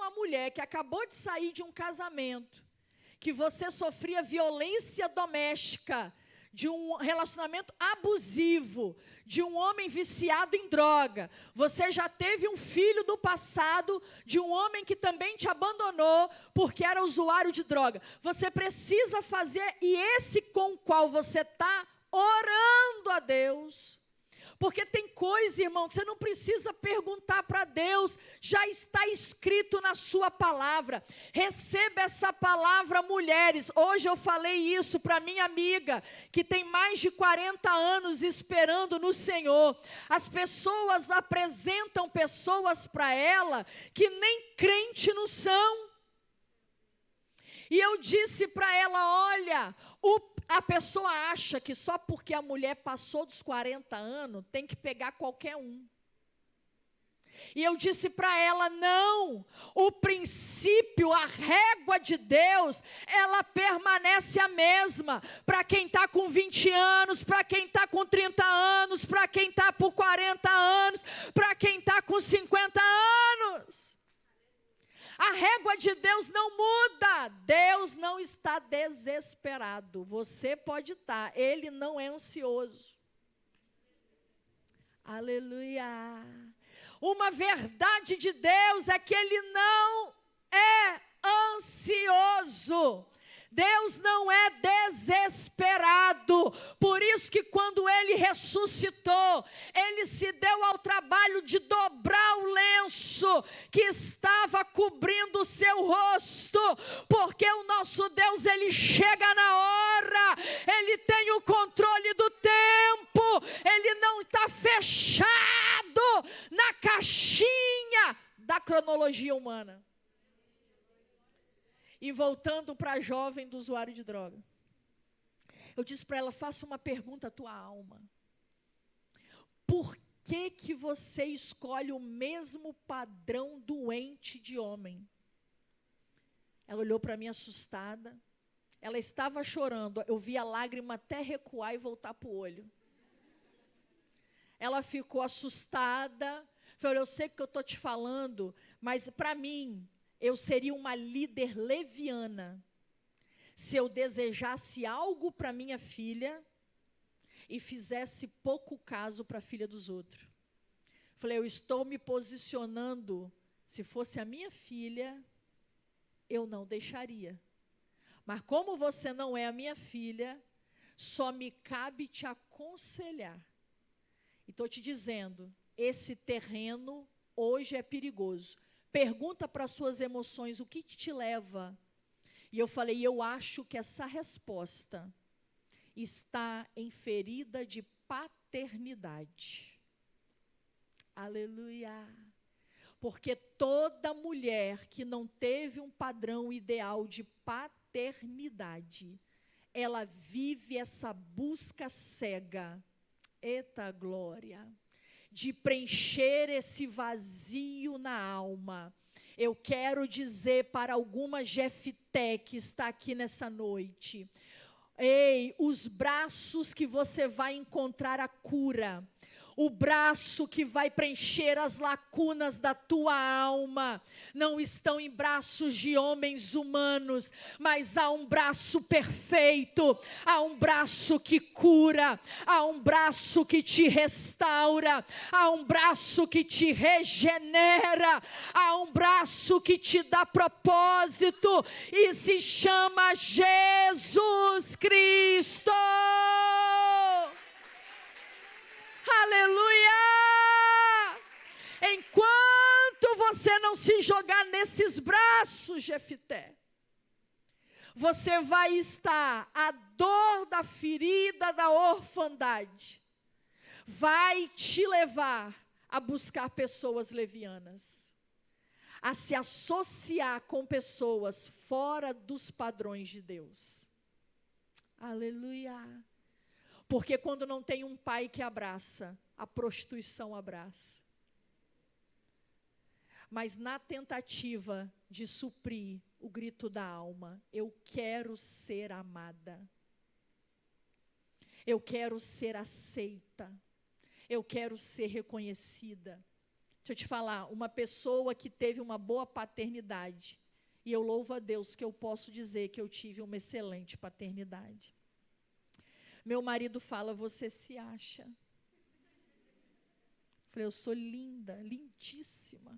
uma mulher que acabou de sair de um casamento, que você sofria violência doméstica, de um relacionamento abusivo, de um homem viciado em droga, você já teve um filho do passado, de um homem que também te abandonou, porque era usuário de droga, você precisa fazer, e esse com o qual você está orando a Deus, porque tem coisa, irmão, que você não precisa perguntar para Deus, já está escrito na sua palavra. Receba essa palavra, mulheres. Hoje eu falei isso para minha amiga, que tem mais de 40 anos esperando no Senhor. As pessoas apresentam pessoas para ela, que nem crente não são. E eu disse para ela, olha, a pessoa acha que só porque a mulher passou dos 40 anos, tem que pegar qualquer um. E eu disse para ela, não, o princípio, a régua de Deus, ela permanece a mesma, para quem está com 20 anos, para quem está com 30 anos, para quem está por 40 anos, para quem está com 50 anos. A régua de Deus não muda, Deus não está desesperado, você pode estar, Ele não é ansioso. Aleluia. Uma verdade de Deus é que Ele não é ansioso. Deus não é desesperado, por isso que quando Ele ressuscitou, Ele se deu ao trabalho de dobrar o lenço que estava cobrindo o seu rosto, porque o nosso Deus, Ele chega na hora, Ele tem o controle do tempo, Ele não está fechado na caixinha da cronologia humana. E voltando para a jovem do usuário de droga, eu disse para ela, faça uma pergunta à tua alma. Por que você escolhe o mesmo padrão doente de homem? Ela olhou para mim assustada, ela estava chorando, eu vi a lágrima até recuar e voltar para o olho. Ela ficou assustada, falou, eu sei que eu estou te falando, mas para mim, eu seria uma líder leviana, se eu desejasse algo para minha filha, e fizesse pouco caso para a filha dos outros. Falei, eu estou me posicionando, se fosse a minha filha, eu não deixaria. Mas como você não é a minha filha, só me cabe te aconselhar. E estou te dizendo, esse terreno hoje é perigoso. Pergunta para as suas emoções, o que te leva? E eu falei, eu acho que essa resposta está em ferida de paternidade. Aleluia. Porque toda mulher que não teve um padrão ideal de paternidade, ela vive essa busca cega. Eita glória! De preencher esse vazio na alma. Eu quero dizer para alguma Jefité que está aqui nessa noite, ei, os braços que você vai encontrar a cura, o braço que vai preencher as lacunas da tua alma, não estão em braços de homens humanos, mas há um braço perfeito, há um braço que cura, há um braço que te restaura, há um braço que te regenera, há um braço que te dá propósito, e se chama Jesus Cristo. Aleluia! Enquanto você não se jogar nesses braços, Jefité, você vai estar, a dor da ferida da orfandade vai te levar a buscar pessoas levianas, a se associar com pessoas fora dos padrões de Deus. Aleluia! Porque quando não tem um pai que abraça, a prostituição abraça. Mas na tentativa de suprir o grito da alma, eu quero ser amada. Eu quero ser aceita. Eu quero ser reconhecida. Deixa eu te falar, uma pessoa que teve uma boa paternidade, e eu louvo a Deus que eu posso dizer que eu tive uma excelente paternidade. Meu marido fala, você se acha? Eu falei, eu sou linda, lindíssima.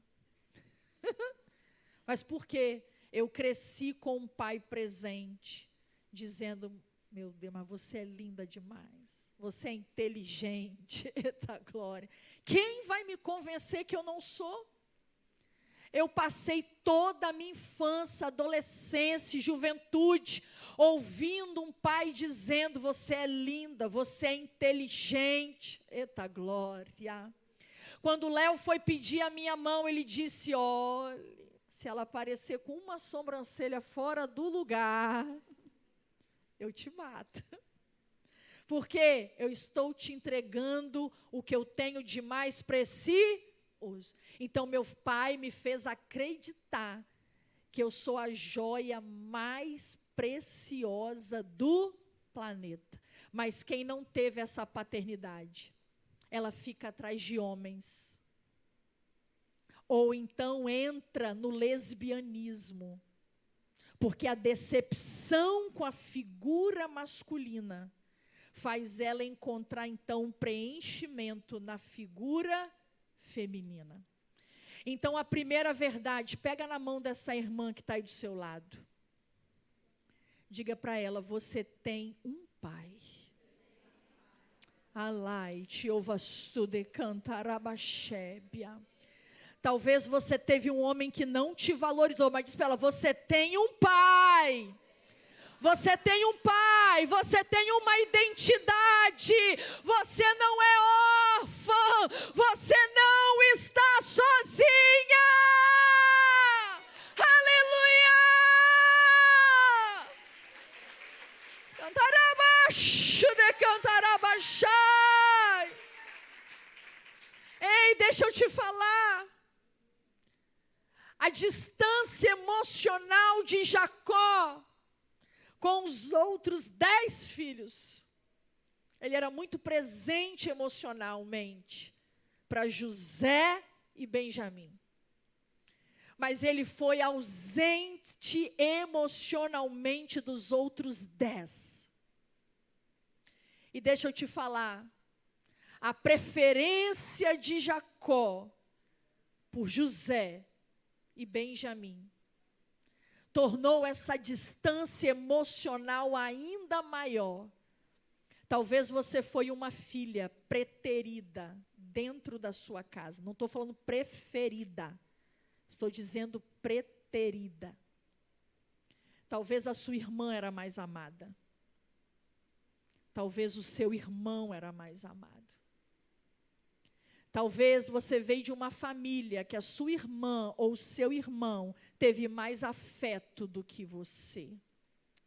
Mas por quê? Eu cresci com um pai presente, dizendo, meu Deus, mas você é linda demais. Você é inteligente. Eita glória. Quem vai me convencer que eu não sou? Eu passei toda a minha infância, adolescência, juventude, ouvindo um pai dizendo, você é linda, você é inteligente. Eita glória. Quando o Léo foi pedir a minha mão, ele disse, olha, se ela aparecer com uma sobrancelha fora do lugar, eu te mato. Porque eu estou te entregando o que eu tenho de mais precioso. Então, meu pai me fez acreditar que eu sou a joia mais preciosa do planeta. Mas quem não teve essa paternidade, ela fica atrás de homens. Ou então entra no lesbianismo. Porque a decepção com a figura masculina faz ela encontrar, então, um preenchimento na figura feminina. Então, a primeira verdade, pega na mão dessa irmã que está aí do seu lado. Diga para ela, você tem um pai. Alai, te ouvastude cantarabachébia. Talvez você teve um homem que não te valorizou, mas diz para ela, você tem um pai. Você tem um pai, você tem uma identidade, você não é órfã, você não está sozinha. Aleluia! Cantarabaixo de cantarabaixai. Ei, deixa eu te falar. A distância emocional de Jacó com os outros 10 filhos. Ele era muito presente emocionalmente para José e Benjamim. Mas ele foi ausente emocionalmente dos outros 10. E deixa eu te falar, a preferência de Jacó por José e Benjamim tornou essa distância emocional ainda maior. Talvez você foi uma filha preterida dentro da sua casa. Não estou falando preferida. Estou dizendo preterida. Talvez a sua irmã era mais amada. Talvez o seu irmão era mais amado. Talvez você veio de uma família que a sua irmã ou o seu irmão teve mais afeto do que você.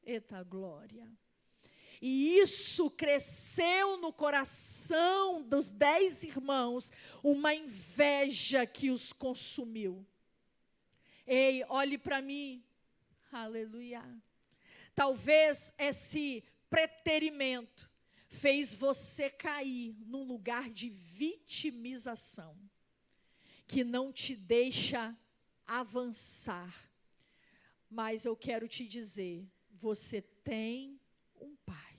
Eita glória. E isso cresceu no coração dos 10 irmãos, uma inveja que os consumiu. Ei, olhe para mim. Aleluia. Talvez esse preterimento fez você cair num lugar de vitimização, que não te deixa avançar. Mas eu quero te dizer, você tem um pai.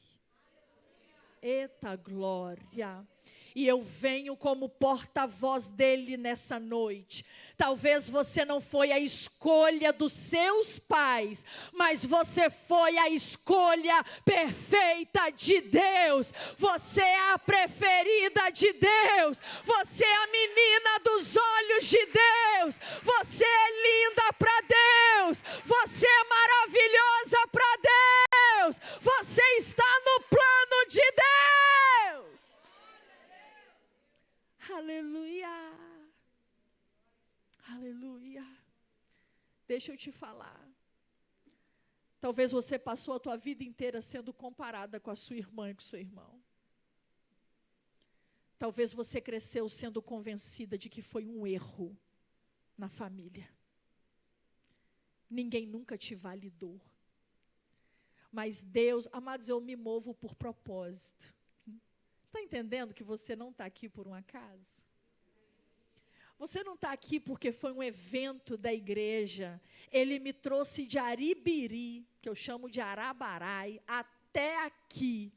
Eita glória! E eu venho como porta-voz dele nessa noite. Talvez você não foi a escolha dos seus pais, mas você foi a escolha perfeita de Deus. Você é a preferida de Deus. Você é a menina dos olhos de Deus. Você é linda para Deus. Você é maravilhosa para Deus. Você está no plano de Deus. Aleluia, aleluia. Deixa eu te falar. Talvez você passou a tua vida inteira sendo comparada com a sua irmã e com o seu irmão. Talvez você cresceu sendo convencida de que foi um erro na família. Ninguém nunca te validou. Mas Deus, amados, eu me movo por propósito. Está entendendo que você não está aqui por um acaso? Você não está aqui porque foi um evento da igreja. Ele me trouxe de Aribiri, que eu chamo de Arabarai, até aqui,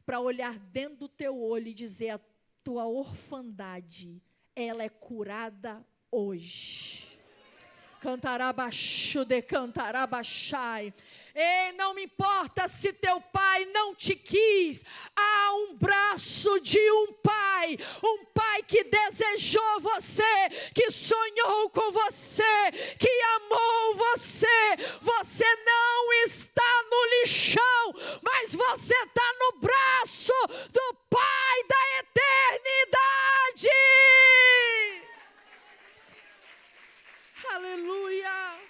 para olhar dentro do teu olho e dizer: a tua orfandade, ela é curada hoje. Cantarabaxu de cantarabaxai. Ei, não me importa se teu pai não te quis. Há um braço de um pai que desejou você, que sonhou com você, que amou você. Você não está no lixão, mas você está no braço do Pai da eternidade. Aleluia!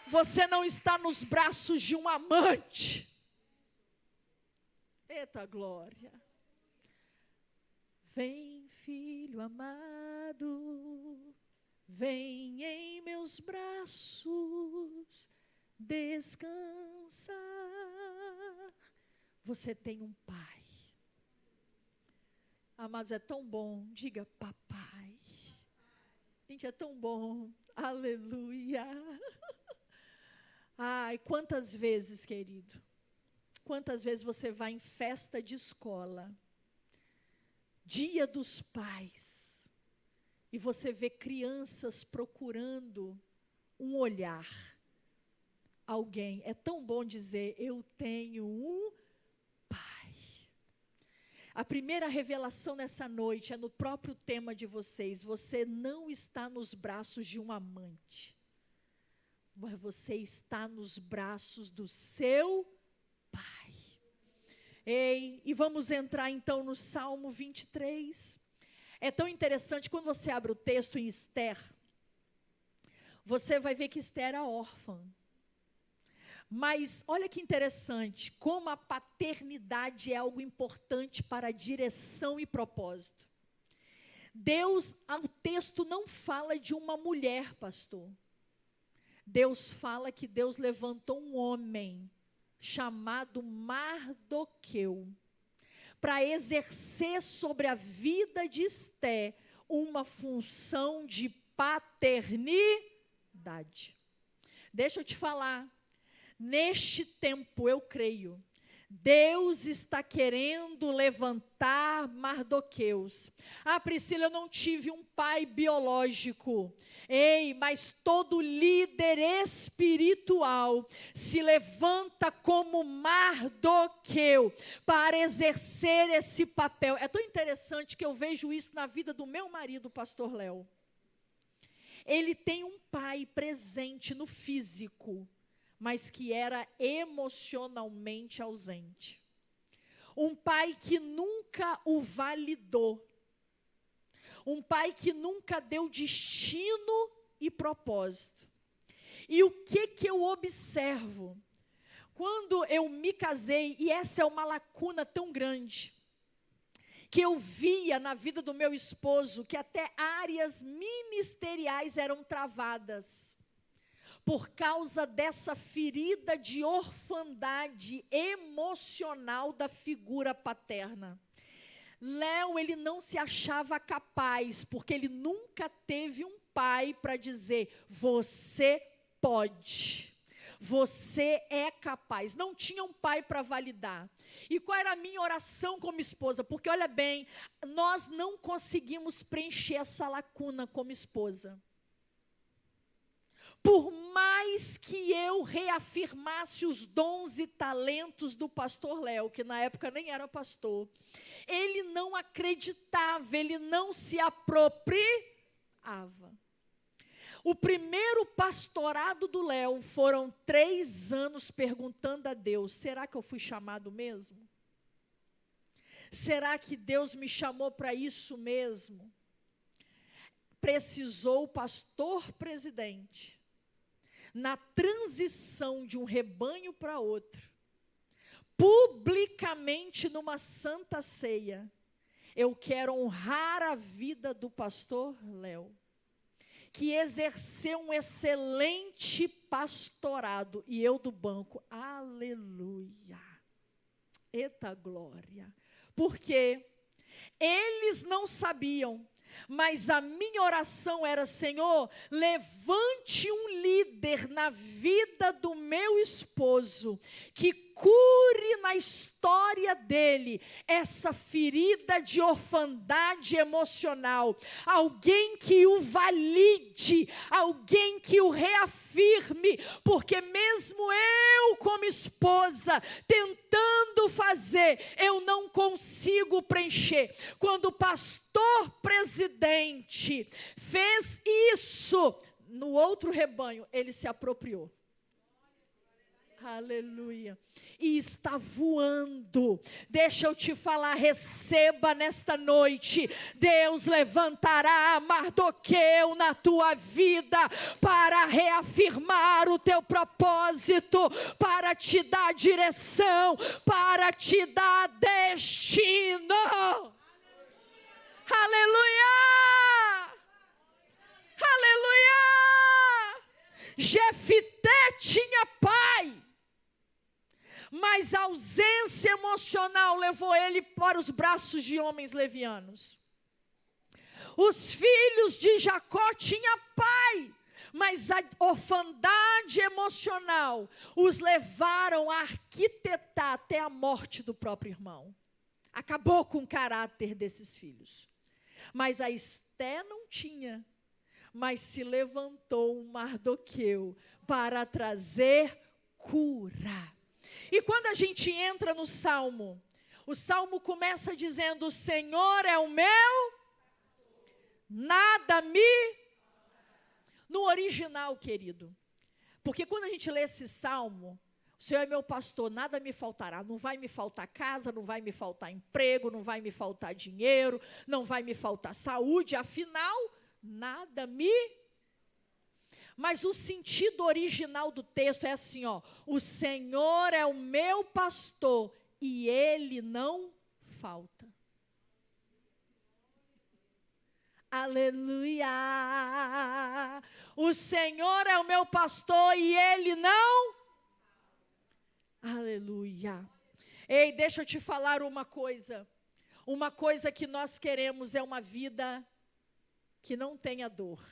Você não está nos braços de um amante. Eita glória! Vem, filho amado, vem em meus braços, descansa. Você tem um pai. Amados, é tão bom. Diga, papai. Gente, é tão bom. Aleluia. Ai, quantas vezes, querido, quantas vezes você vai em festa de escola, Dia dos Pais, e você vê crianças procurando um olhar, alguém. É tão bom dizer: eu tenho um pai. A primeira revelação nessa noite é no próprio tema de vocês. Você não está nos braços de um amante, mas você está nos braços do seu pai. Ei, e vamos entrar então no Salmo 23. É tão interessante, quando você abre o texto em Esther, você vai ver que Esther era órfã. Mas olha que interessante, como a paternidade é algo importante para a direção e propósito. O texto não fala de uma mulher, pastor. Deus fala que Deus levantou um homem chamado Mardoqueu para exercer sobre a vida de Esther uma função de paternidade. Deixa eu te falar. Neste tempo, eu creio, Deus está querendo levantar Mardoqueus. Ah, Priscila, eu não tive um pai biológico. Ei, mas todo líder espiritual se levanta como Mardoqueu para exercer esse papel. É tão interessante que eu vejo isso na vida do meu marido, pastor Léo. Ele tem um pai presente no físico, mas que era emocionalmente ausente. Um pai que nunca o validou. Um pai que nunca deu destino e propósito. E o que eu observo? Quando eu me casei, e essa é uma lacuna tão grande, que eu via na vida do meu esposo, que até áreas ministeriais eram travadas, por causa dessa ferida de orfandade emocional da figura paterna. Léo, ele não se achava capaz, porque ele nunca teve um pai para dizer: você pode, você é capaz. Não tinha um pai para validar. E qual era a minha oração como esposa? Porque olha bem, nós não conseguimos preencher essa lacuna como esposa. Por mais que eu reafirmasse os dons e talentos do pastor Léo, que na época nem era pastor, ele não acreditava, ele não se apropriava. O primeiro pastorado do Léo foram 3 anos perguntando a Deus: será que eu fui chamado mesmo? Será que Deus me chamou para isso mesmo? Precisou o pastor presidente, na transição de um rebanho para outro, publicamente numa santa ceia: eu quero honrar a vida do pastor Léo, que exerceu um excelente pastorado, e eu do banco, aleluia, eita glória, porque eles não sabiam, Mas a minha oração era: Senhor, levante um líder na vida do meu esposo, que cure na história dele essa ferida de orfandade emocional. Alguém que o valide, alguém que o reafirme, porque mesmo eu como esposa, tentando fazer, eu não consigo preencher. Quando o pastor presidente fez isso no outro rebanho, ele se apropriou. Aleluia. E está voando. Deixa eu te falar, receba nesta noite. Deus levantará Mardoqueu na tua vida para reafirmar o teu propósito, para te dar direção, para te dar destino. Aleluia! Aleluia! Jefité tinha pai, mas a ausência emocional levou ele para os braços de homens levianos. Os filhos de Jacó tinham pai, mas a orfandade emocional os levaram a arquitetar até a morte do próprio irmão. Acabou com o caráter desses filhos. Mas a Esté não tinha, mas se levantou um Mardoqueu para trazer cura. E quando a gente entra no Salmo, o Salmo começa dizendo: o Senhor é o meu, nada me... No original, querido, porque quando a gente lê esse Salmo, o Senhor é meu pastor, nada me faltará. Não vai me faltar casa, não vai me faltar emprego, não vai me faltar dinheiro, não vai me faltar saúde, afinal, nada me... Mas o sentido original do texto é assim, ó: o Senhor é o meu pastor e ele não falta. Aleluia! O Senhor é o meu pastor e ele não... Aleluia! Ei, deixa eu te falar uma coisa. Uma coisa que nós queremos é uma vida que não tenha dor.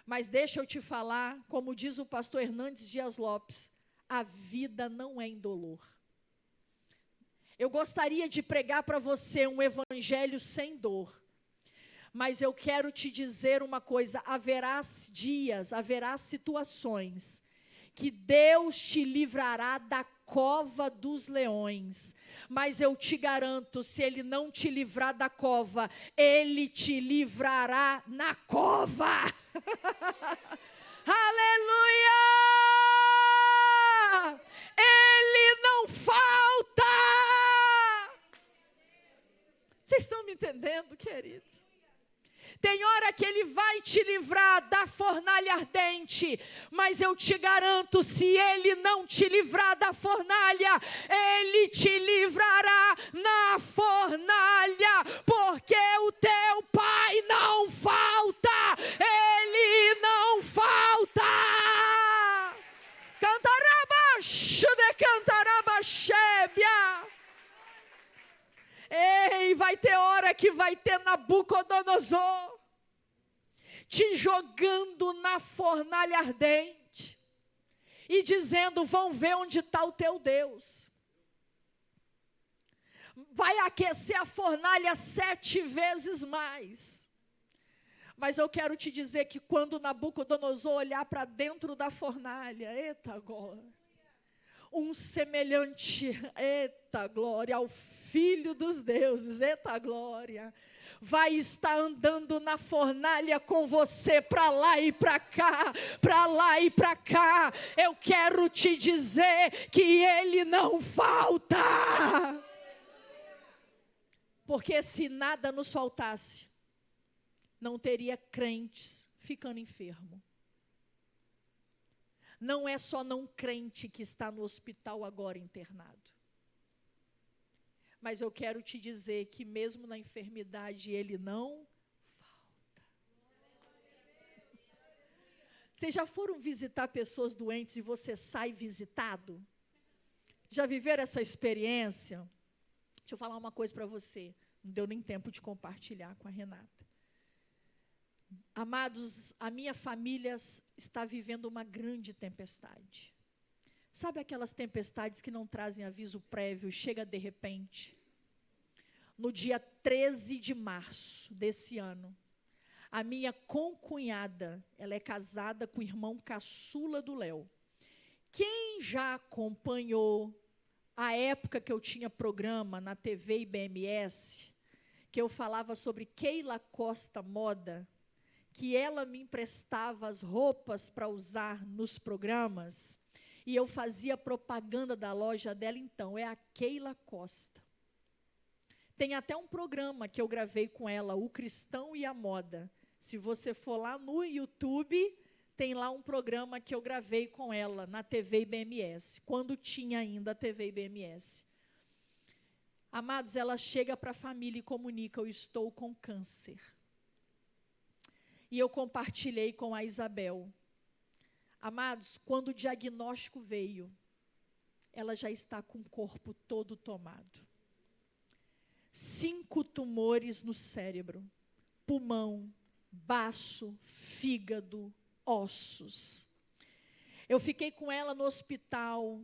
Mas deixa eu te falar, como diz o pastor Hernandes Dias Lopes, a vida não é indolor. Eu gostaria de pregar para você um evangelho sem dor. Mas eu quero te dizer uma coisa: haverá dias, haverá situações que Deus te livrará da cova dos leões. Mas eu te garanto, se Ele não te livrar da cova, Ele te livrará na cova. Aleluia! Ele não falta. Vocês estão me entendendo, queridos? Tem hora que Ele vai te livrar da fornalha ardente, mas eu te garanto, se Ele não te livrar da fornalha, Ele te livrará na fornalha, porque o teu Pai não falta, Ele não falta. Cantarabaixo de cantarabaxébia. Ei, vai ter hora que vai ter Nabucodonosor te jogando na fornalha ardente e dizendo: vão ver onde está o teu Deus. Vai aquecer a fornalha 7 vezes mais. Mas eu quero te dizer que quando Nabucodonosor olhar para dentro da fornalha, eita glória, um semelhante, eita glória, ao Filho dos deuses, eita glória, vai estar andando na fornalha com você, para lá e para cá, para lá e para cá. Eu quero te dizer que Ele não falta. Porque se nada nos faltasse, não teria crentes ficando enfermo. Não é só não crente que está no hospital agora internado. Mas eu quero te dizer que mesmo na enfermidade Ele não falta. Vocês já foram visitar pessoas doentes e você sai visitado? Já viveram essa experiência? Deixa eu falar uma coisa para você. Não deu nem tempo de compartilhar com a Renata. Amados, a minha família está vivendo uma grande tempestade. Sabe aquelas tempestades que não trazem aviso prévio, chega de repente? No dia 13 de março desse ano, a minha concunhada, ela é casada com o irmão caçula do Léo. Quem já acompanhou a época que eu tinha programa na TV IBMS, que eu falava sobre Keila Costa Moda, que ela me emprestava as roupas para usar nos programas, e eu fazia propaganda da loja dela, então, é a Keila Costa. Tem até um programa que eu gravei com ela, O Cristão e a Moda. Se você for lá no YouTube, tem lá um programa que eu gravei com ela, na TV IBMS, quando tinha ainda a TV IBMS. Amados, ela chega para a família e comunica, eu estou com câncer. E eu compartilhei com a Isabel. Amados, quando o diagnóstico veio, ela já está com o corpo todo tomado. 5 tumores no cérebro, pulmão, baço, fígado, ossos. Eu fiquei com ela no hospital.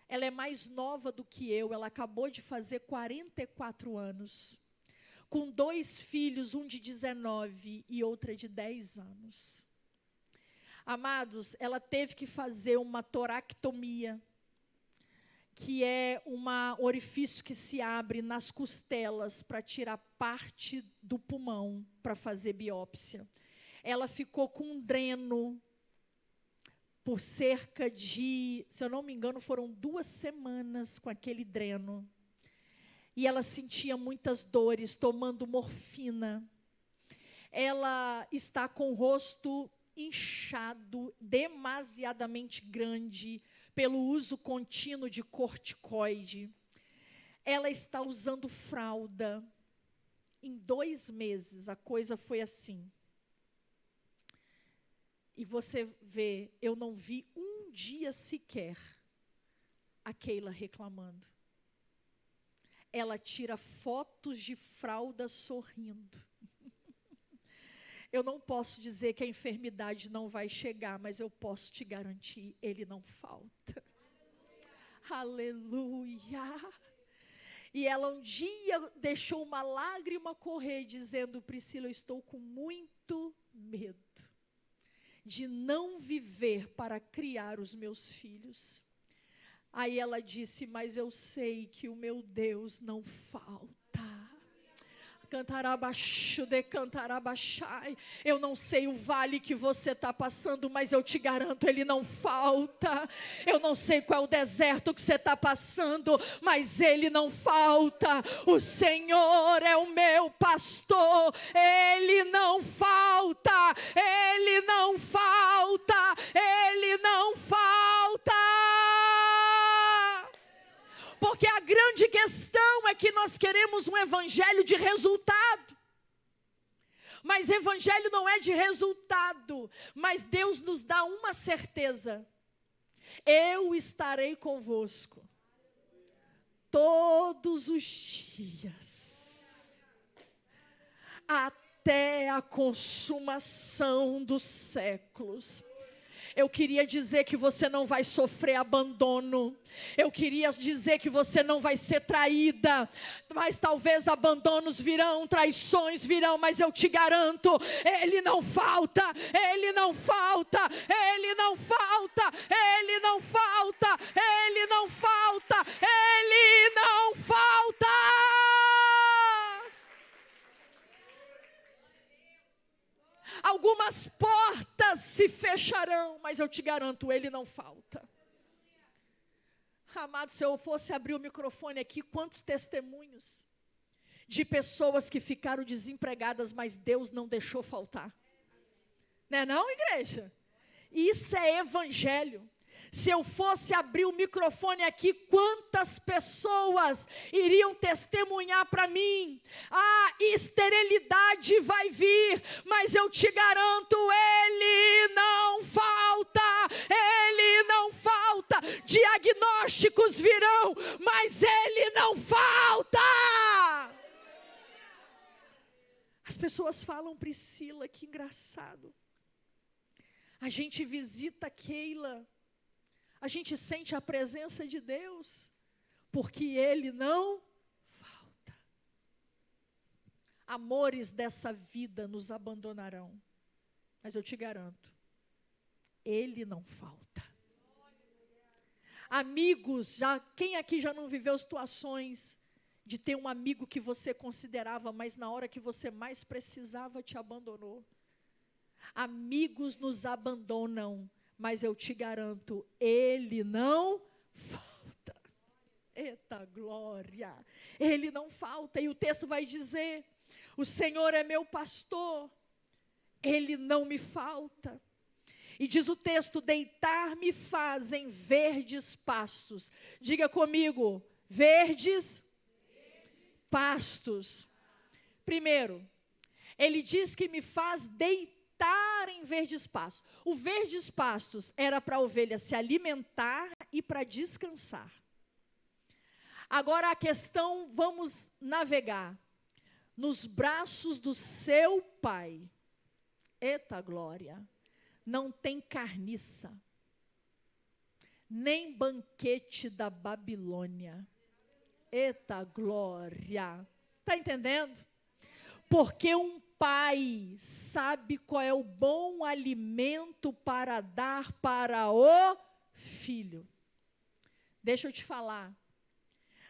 Ela é mais nova do que eu, ela acabou de fazer 44 anos. Com 2 filhos, um de 19 e outra de 10 anos. Amados, ela teve que fazer uma toractomia, que é um orifício que se abre nas costelas para tirar parte do pulmão para fazer biópsia. Ela ficou com um dreno por cerca de, se eu não me engano, foram 2 semanas com aquele dreno. E ela sentia muitas dores, tomando morfina. Ela está com o rosto inchado, demasiadamente grande, pelo uso contínuo de corticoide. Ela está usando fralda. Em 2 meses, a coisa foi assim. E você vê, eu não vi um dia sequer a Keila reclamando. Ela tira fotos de fralda sorrindo. Eu não posso dizer que a enfermidade não vai chegar, mas eu posso te garantir, ele não falta. Aleluia! E ela um dia deixou uma lágrima correr, dizendo, Priscila, eu estou com muito medo de não viver para criar os meus filhos. Aí ela disse, mas eu sei que o meu Deus não falta. Cantarabaixo de cantarabaixai. Eu não sei o vale que você está passando, mas eu te garanto, ele não falta. Eu não sei qual é o deserto que você está passando, mas ele não falta. O Senhor é o meu pastor, ele não falta, ele não falta, ele não falta. Porque a grande questão é que nós queremos um evangelho de resultado. Mas evangelho não é de resultado. Mas Deus nos dá uma certeza. Eu estarei convosco todos os dias, até a consumação dos séculos. Eu queria dizer que você não vai sofrer abandono. Eu queria dizer que você não vai ser traída. Mas talvez abandonos virão, traições virão. Mas eu te garanto, ele não falta, ele não falta, ele não falta, ele não falta, ele não falta, ele não falta. Algumas portas se fecharão, mas eu te garanto, ele não falta. Amado, se eu fosse abrir o microfone aqui, quantos testemunhos de pessoas que ficaram desempregadas, mas Deus não deixou faltar. Não é não, igreja? Isso é evangelho. Se eu fosse abrir o microfone aqui, quantas pessoas iriam testemunhar para mim? A esterilidade vai vir, mas eu te garanto, ele não falta, ele não falta. Diagnósticos virão, mas ele não falta. As pessoas falam, Priscila, que engraçado. A gente visita Keila, a gente sente a presença de Deus, porque Ele não falta. Amores dessa vida nos abandonarão, mas eu te garanto, Ele não falta. Amigos, quem aqui já não viveu situações de ter um amigo que você considerava, mas na hora que você mais precisava te abandonou? Amigos nos abandonam, mas eu te garanto, Ele não falta. Eita glória! Ele não falta, e o texto vai dizer, o Senhor é meu pastor, Ele não me falta. E diz o texto, deitar-me faz em verdes pastos. Diga comigo, verdes pastos. Primeiro, Ele diz que me faz deitar em verdes pastos. O verdes pastos era para a ovelha se alimentar e para descansar. Agora a questão, vamos navegar. Nos braços do seu pai. Eita glória! Não tem carniça, nem banquete da Babilônia. Eita glória! Está entendendo? Porque um pai sabe qual é o bom alimento para dar para o filho. Deixa eu te falar.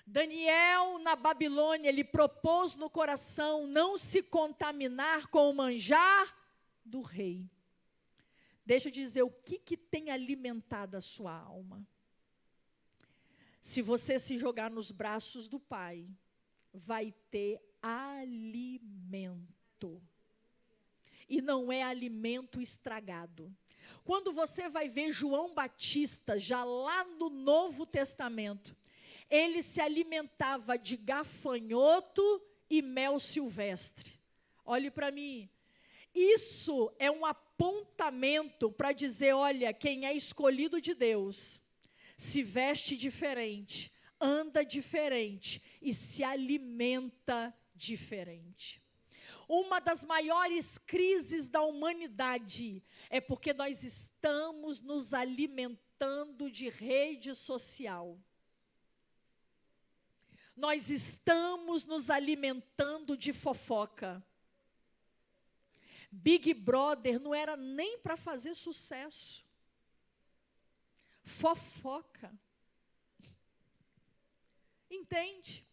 Daniel, na Babilônia, ele propôs no coração não se contaminar com o manjar do rei. Deixa eu dizer, o que tem alimentado a sua alma? Se você se jogar nos braços do Pai, vai ter alimento. E não é alimento estragado. Quando você vai ver João Batista, já lá no Novo Testamento, ele se alimentava de gafanhoto e mel silvestre. Olhe para mim. Isso é um apontamento para dizer, olha, quem é escolhido de Deus, se veste diferente, anda diferente e se alimenta diferente. Uma das maiores crises da humanidade é porque nós estamos nos alimentando de rede social. Nós estamos nos alimentando de fofoca. Big Brother não era nem para fazer sucesso. Fofoca. Entende?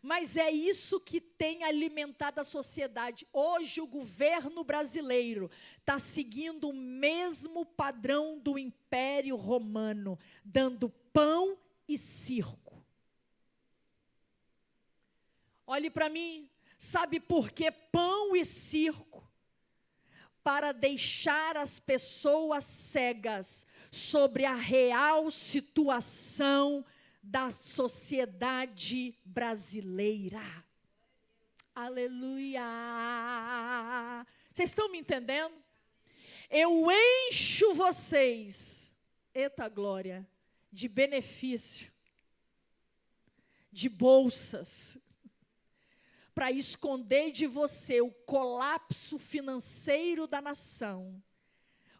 Mas é isso que tem alimentado a sociedade. Hoje o governo brasileiro está seguindo o mesmo padrão do Império Romano, dando pão e circo. Olhe para mim, sabe por que pão e circo? Para deixar as pessoas cegas sobre a real situação da sociedade brasileira. Aleluia! Vocês estão me entendendo? Eu encho vocês, eita glória, de benefício, de bolsas, para esconder de você o colapso financeiro da nação,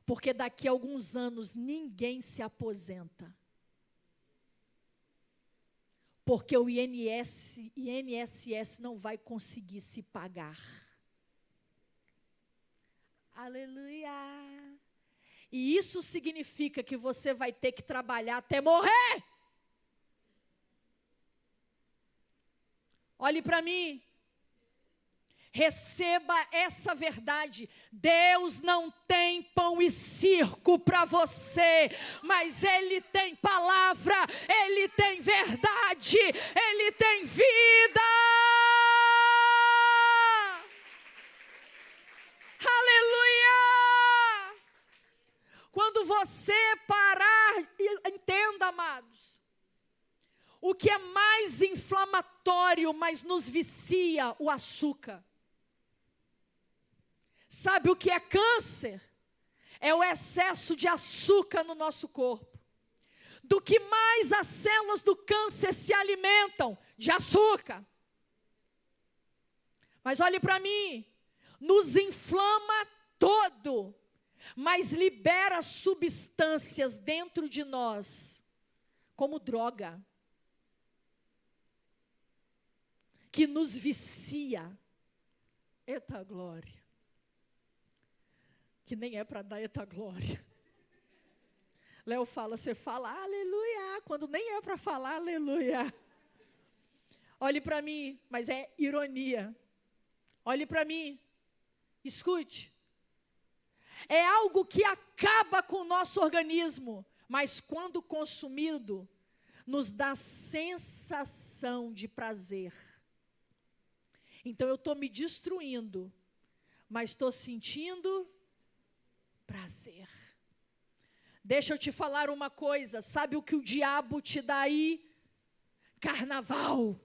porque daqui a alguns anos ninguém se aposenta. Porque o INSS não vai conseguir se pagar. Aleluia! E isso significa que você vai ter que trabalhar até morrer. Olhe para mim. Receba essa verdade. Deus não tem pão e circo para você, mas Ele tem palavra, Ele tem verdade, Ele tem vida. Aleluia! Quando você parar, entenda, amados, o que é mais inflamatório, mas nos vicia, o açúcar. Sabe o que é câncer? É o excesso de açúcar no nosso corpo. Do que mais as células do câncer se alimentam? De açúcar. Mas olhe para mim, nos inflama todo, mas libera substâncias dentro de nós, como droga, que nos vicia. Eita glória. Que nem é para dar eita glória. Léo fala, você fala aleluia, quando nem é para falar aleluia. Olhe para mim, mas é ironia. Olhe para mim, escute. É algo que acaba com o nosso organismo, mas quando consumido, nos dá sensação de prazer. Então eu estou me destruindo, mas estou sentindo prazer. Deixa eu te falar uma coisa, sabe o que o diabo te dá aí? Carnaval.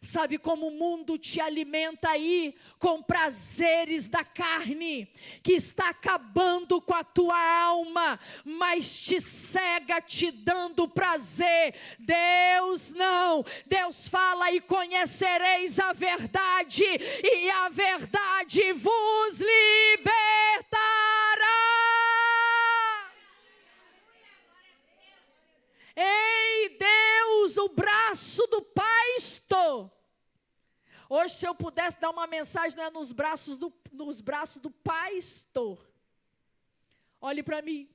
Sabe como o mundo te alimenta aí com prazeres da carne, que está acabando com a tua alma, mas te cega, te dando prazer. Deus não, Deus fala e conhecereis a verdade, e a verdade vos libertará. Ei Deus, o braço do pasto. Hoje, se eu pudesse dar uma mensagem, não é nos braços do pastor. Olhe para mim.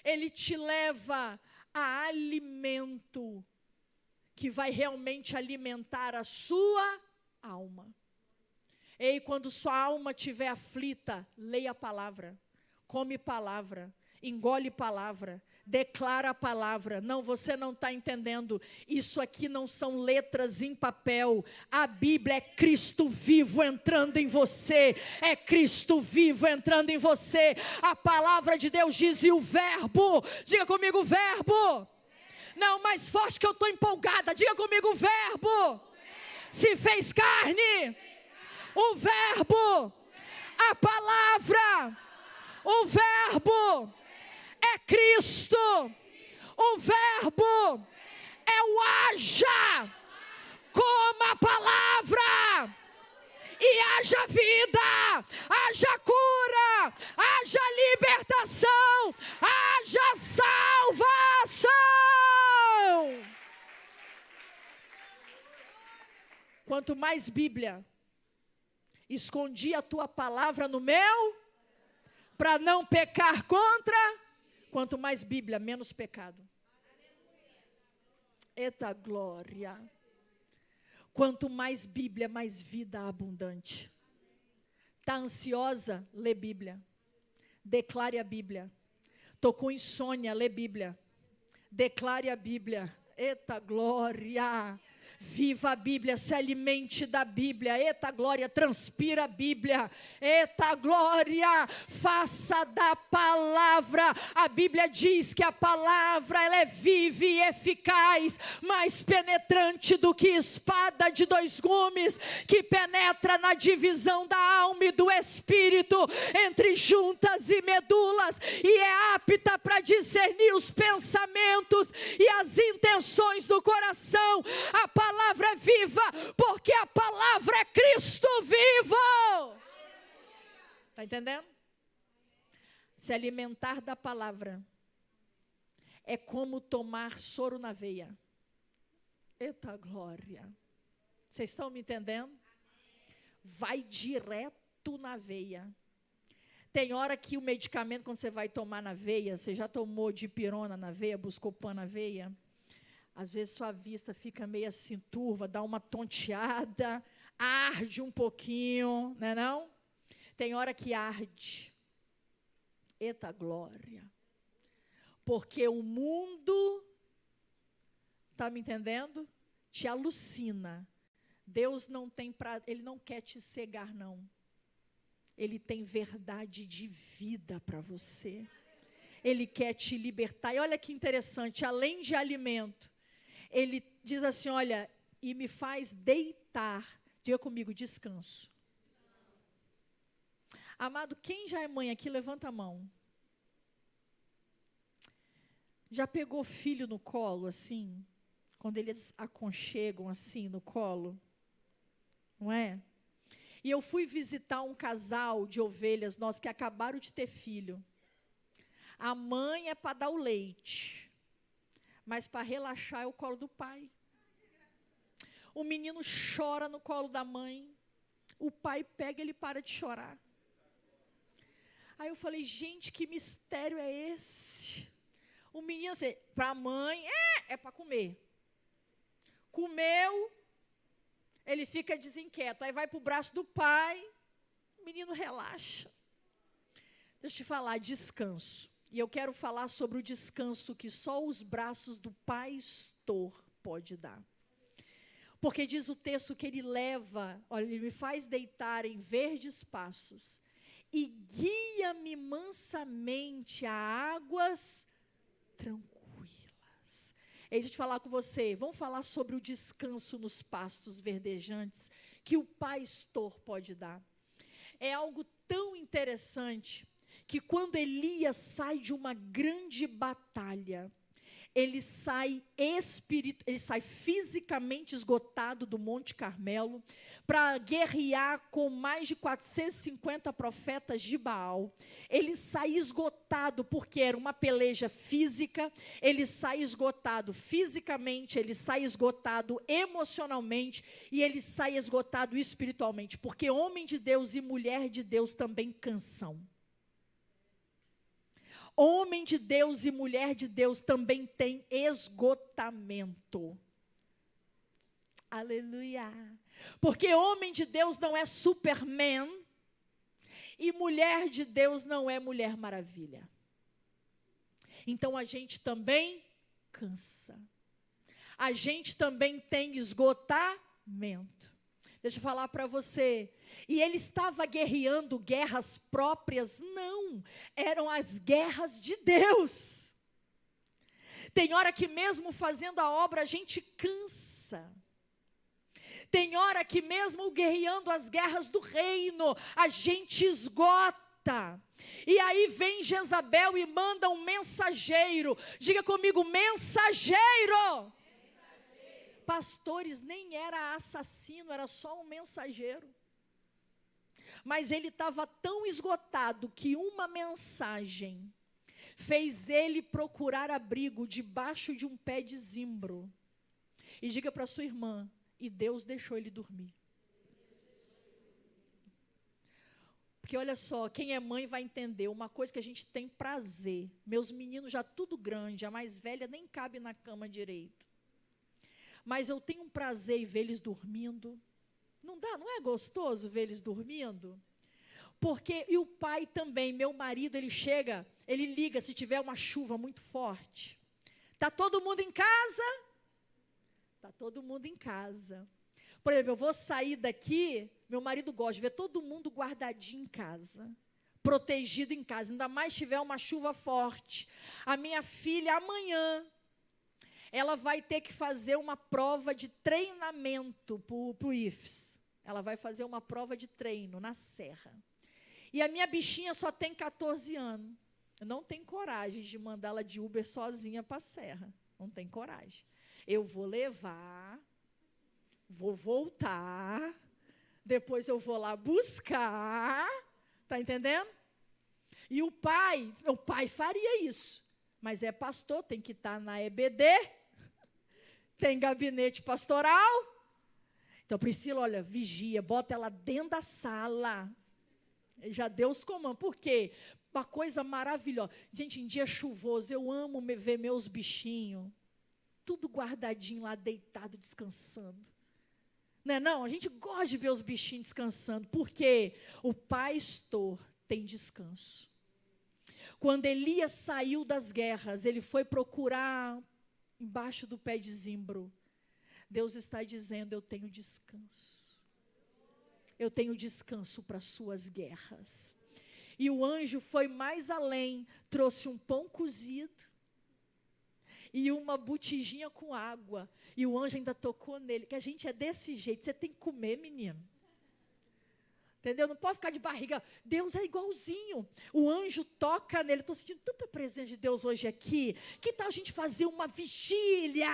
Ele te leva a alimento que vai realmente alimentar a sua alma. Ei, quando sua alma estiver aflita, leia a palavra, come palavra, engole palavra, declara a palavra. Não, você não está entendendo. Isso aqui não são letras em papel. A Bíblia é Cristo vivo entrando em você. É Cristo vivo entrando em você. A palavra de Deus diz, e o verbo, diga comigo, verbo. Não, mais forte que eu estou empolgada. Diga comigo, o verbo se fez carne. O verbo, a palavra, o verbo é Cristo. O verbo é o haja. Coma a palavra e haja vida, haja cura, haja libertação, haja salvação. Quanto mais Bíblia, escondi a tua palavra no meu, para não pecar contra. Quanto mais Bíblia, menos pecado. Eita glória. Quanto mais Bíblia, mais vida abundante. Está ansiosa? Lê Bíblia. Declare a Bíblia. Estou com insônia? Lê Bíblia. Declare a Bíblia. Eita glória. Viva a Bíblia, se alimente da Bíblia. Eita glória, transpira a Bíblia. Eita glória, faça da palavra. A Bíblia diz que a palavra, ela é viva e eficaz, mais penetrante do que espada de dois gumes, que penetra na divisão da alma e do espírito, entre juntas e medulas, e é apta para discernir os pensamentos e as intenções do coração. A palavra é viva, porque a palavra é Cristo vivo. Está entendendo? Se alimentar da palavra é como tomar soro na veia. Eita glória. Vocês estão me entendendo? Vai direto na veia. Tem hora que o medicamento, quando você vai tomar na veia, você já tomou dipirona na veia, Buscopan na veia? Às vezes sua vista fica meio assim turva, dá uma tonteada, arde um pouquinho, não é não? Tem hora que arde. Eita glória. Porque o mundo, está me entendendo? Te alucina. Deus não tem Ele não quer te cegar, não. Ele tem verdade de vida para você. Ele quer te libertar. E olha que interessante, além de alimento, Ele diz assim, olha, e me faz deitar. Diga comigo, descanso. Amado, quem já é mãe aqui, levanta a mão. Já pegou filho no colo, assim? Quando eles aconchegam assim no colo? Não é? E eu fui visitar um casal de ovelhas, nós que acabaram de ter filho. A mãe é para dar o leite, mas para relaxar é o colo do pai. O menino chora no colo da mãe, o pai pega e ele para de chorar. Aí eu falei, gente, que mistério é esse? O menino, assim, para a mãe, é para comer. Comeu, ele fica desinquieto. Aí vai para o braço do pai, o menino relaxa. Deixa eu te falar, descanso. E eu quero falar sobre o descanso que só os braços do pastor pode dar. Porque diz o texto que ele leva, olha, ele me faz deitar em verdes passos e guia-me mansamente a águas tranquilas. Deixa eu te falar com você, vamos falar sobre o descanso nos pastos verdejantes que o pastor pode dar. É algo tão interessante que quando Elias sai de uma grande batalha, ele sai fisicamente esgotado do Monte Carmelo para guerrear com mais de 450 profetas de Baal. Ele sai esgotado porque era uma peleja física, ele sai esgotado fisicamente, ele sai esgotado emocionalmente e ele sai esgotado espiritualmente, porque homem de Deus e mulher de Deus também cansam. Homem de Deus e mulher de Deus também tem esgotamento. Aleluia. Porque homem de Deus não é Superman e mulher de Deus não é Mulher Maravilha. Então a gente também cansa. A gente também tem esgotamento. Deixa eu falar para você. E ele estava guerreando guerras próprias? Não, eram as guerras de Deus. Tem hora que mesmo fazendo a obra a gente cansa. Tem hora que mesmo guerreando as guerras do reino, a gente esgota. E aí vem Jezabel e manda um mensageiro. Diga comigo, mensageiro. Pastores nem era assassino, era só um mensageiro. Mas ele estava tão esgotado que uma mensagem fez ele procurar abrigo debaixo de um pé de zimbro. E diga para sua irmã, e Deus deixou ele dormir. Porque olha só, quem é mãe vai entender, uma coisa que a gente tem prazer. Meus meninos já tudo grande, a mais velha nem cabe na cama direito. Mas eu tenho um prazer em ver eles dormindo. Não dá, não é gostoso ver eles dormindo? Porque, e o pai também, meu marido, ele chega, ele liga se tiver uma chuva muito forte. Está todo mundo em casa? Está todo mundo em casa. Por exemplo, eu vou sair daqui, meu marido gosta de ver todo mundo guardadinho em casa, protegido em casa, ainda mais se tiver uma chuva forte. A minha filha, amanhã, ela vai ter que fazer uma prova de treinamento para o IFES. Ela vai fazer uma prova de treino na serra. E a minha bichinha só tem 14 anos. Eu não tenho coragem de mandá-la de Uber sozinha para a serra. Não tenho coragem. Eu vou levar, vou voltar, depois eu vou lá buscar. Está entendendo? E o pai faria isso. Mas é pastor, tem que estar na EBD. Tem gabinete pastoral. Então, Priscila, olha, vigia, bota ela dentro da sala. Já deu os comandos. Por quê? Uma coisa maravilhosa. Gente, em dia chuvoso, eu amo ver meus bichinhos. Tudo guardadinho lá, deitado, descansando. Não é não? A gente gosta de ver os bichinhos descansando. Porque o pastor tem descanso. Quando Elias saiu das guerras, ele foi procurar embaixo do pé de zimbro. Deus está dizendo, eu tenho descanso. Eu tenho descanso para as suas guerras. E o anjo foi mais além, trouxe um pão cozido e uma botijinha com água. E o anjo ainda tocou nele, que a gente é desse jeito, você tem que comer, menino. Entendeu? Não pode ficar de barriga. Deus é igualzinho. O anjo toca nele. Estou sentindo tanta presença de Deus hoje aqui. Que tal a gente fazer uma vigília?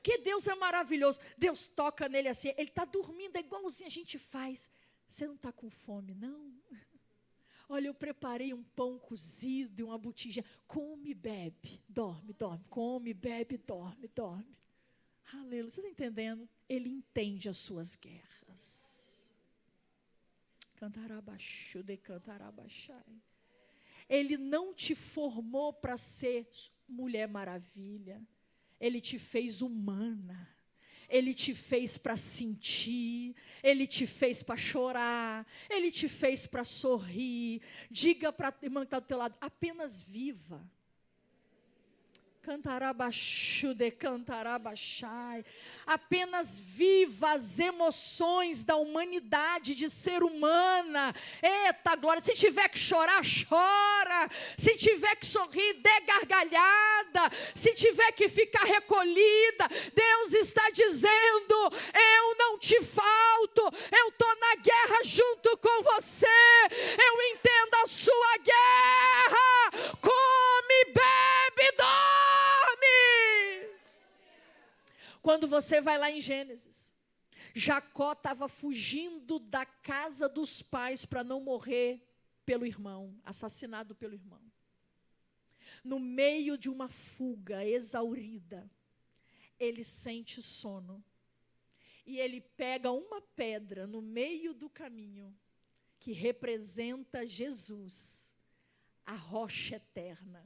Porque Deus é maravilhoso. Deus toca nele assim, ele está dormindo, é igualzinho a gente faz. Você não está com fome, não? Olha, eu preparei um pão cozido e uma botija. Come e bebe. Dorme, dorme. Come, bebe, dorme, dorme. Aleluia. Você está entendendo? Ele entende as suas guerras. Cantarabaixu de cantarabaixai. Ele não te formou para ser Mulher Maravilha. Ele te fez humana. Ele te fez para sentir, Ele te fez para chorar, Ele te fez para sorrir. Diga para a irmã que está do teu lado, apenas viva. Cantarabaixu de cantarabaixai. Apenas viva as emoções da humanidade, de ser humana. Eita glória, se tiver que chorar, chora. Se tiver que sorrir, dê gargalhada. Se tiver que ficar recolhida, Deus está dizendo, eu não te falto. Eu estou na guerra junto com você. Eu entendo a sua guerra. Come, bebe, dorme. Quando você vai lá em Gênesis, Jacó estava fugindo da casa dos pais para não morrer pelo irmão, assassinado pelo irmão. No meio de uma fuga exaurida, ele sente sono. E ele pega uma pedra no meio do caminho, que representa Jesus, a rocha eterna.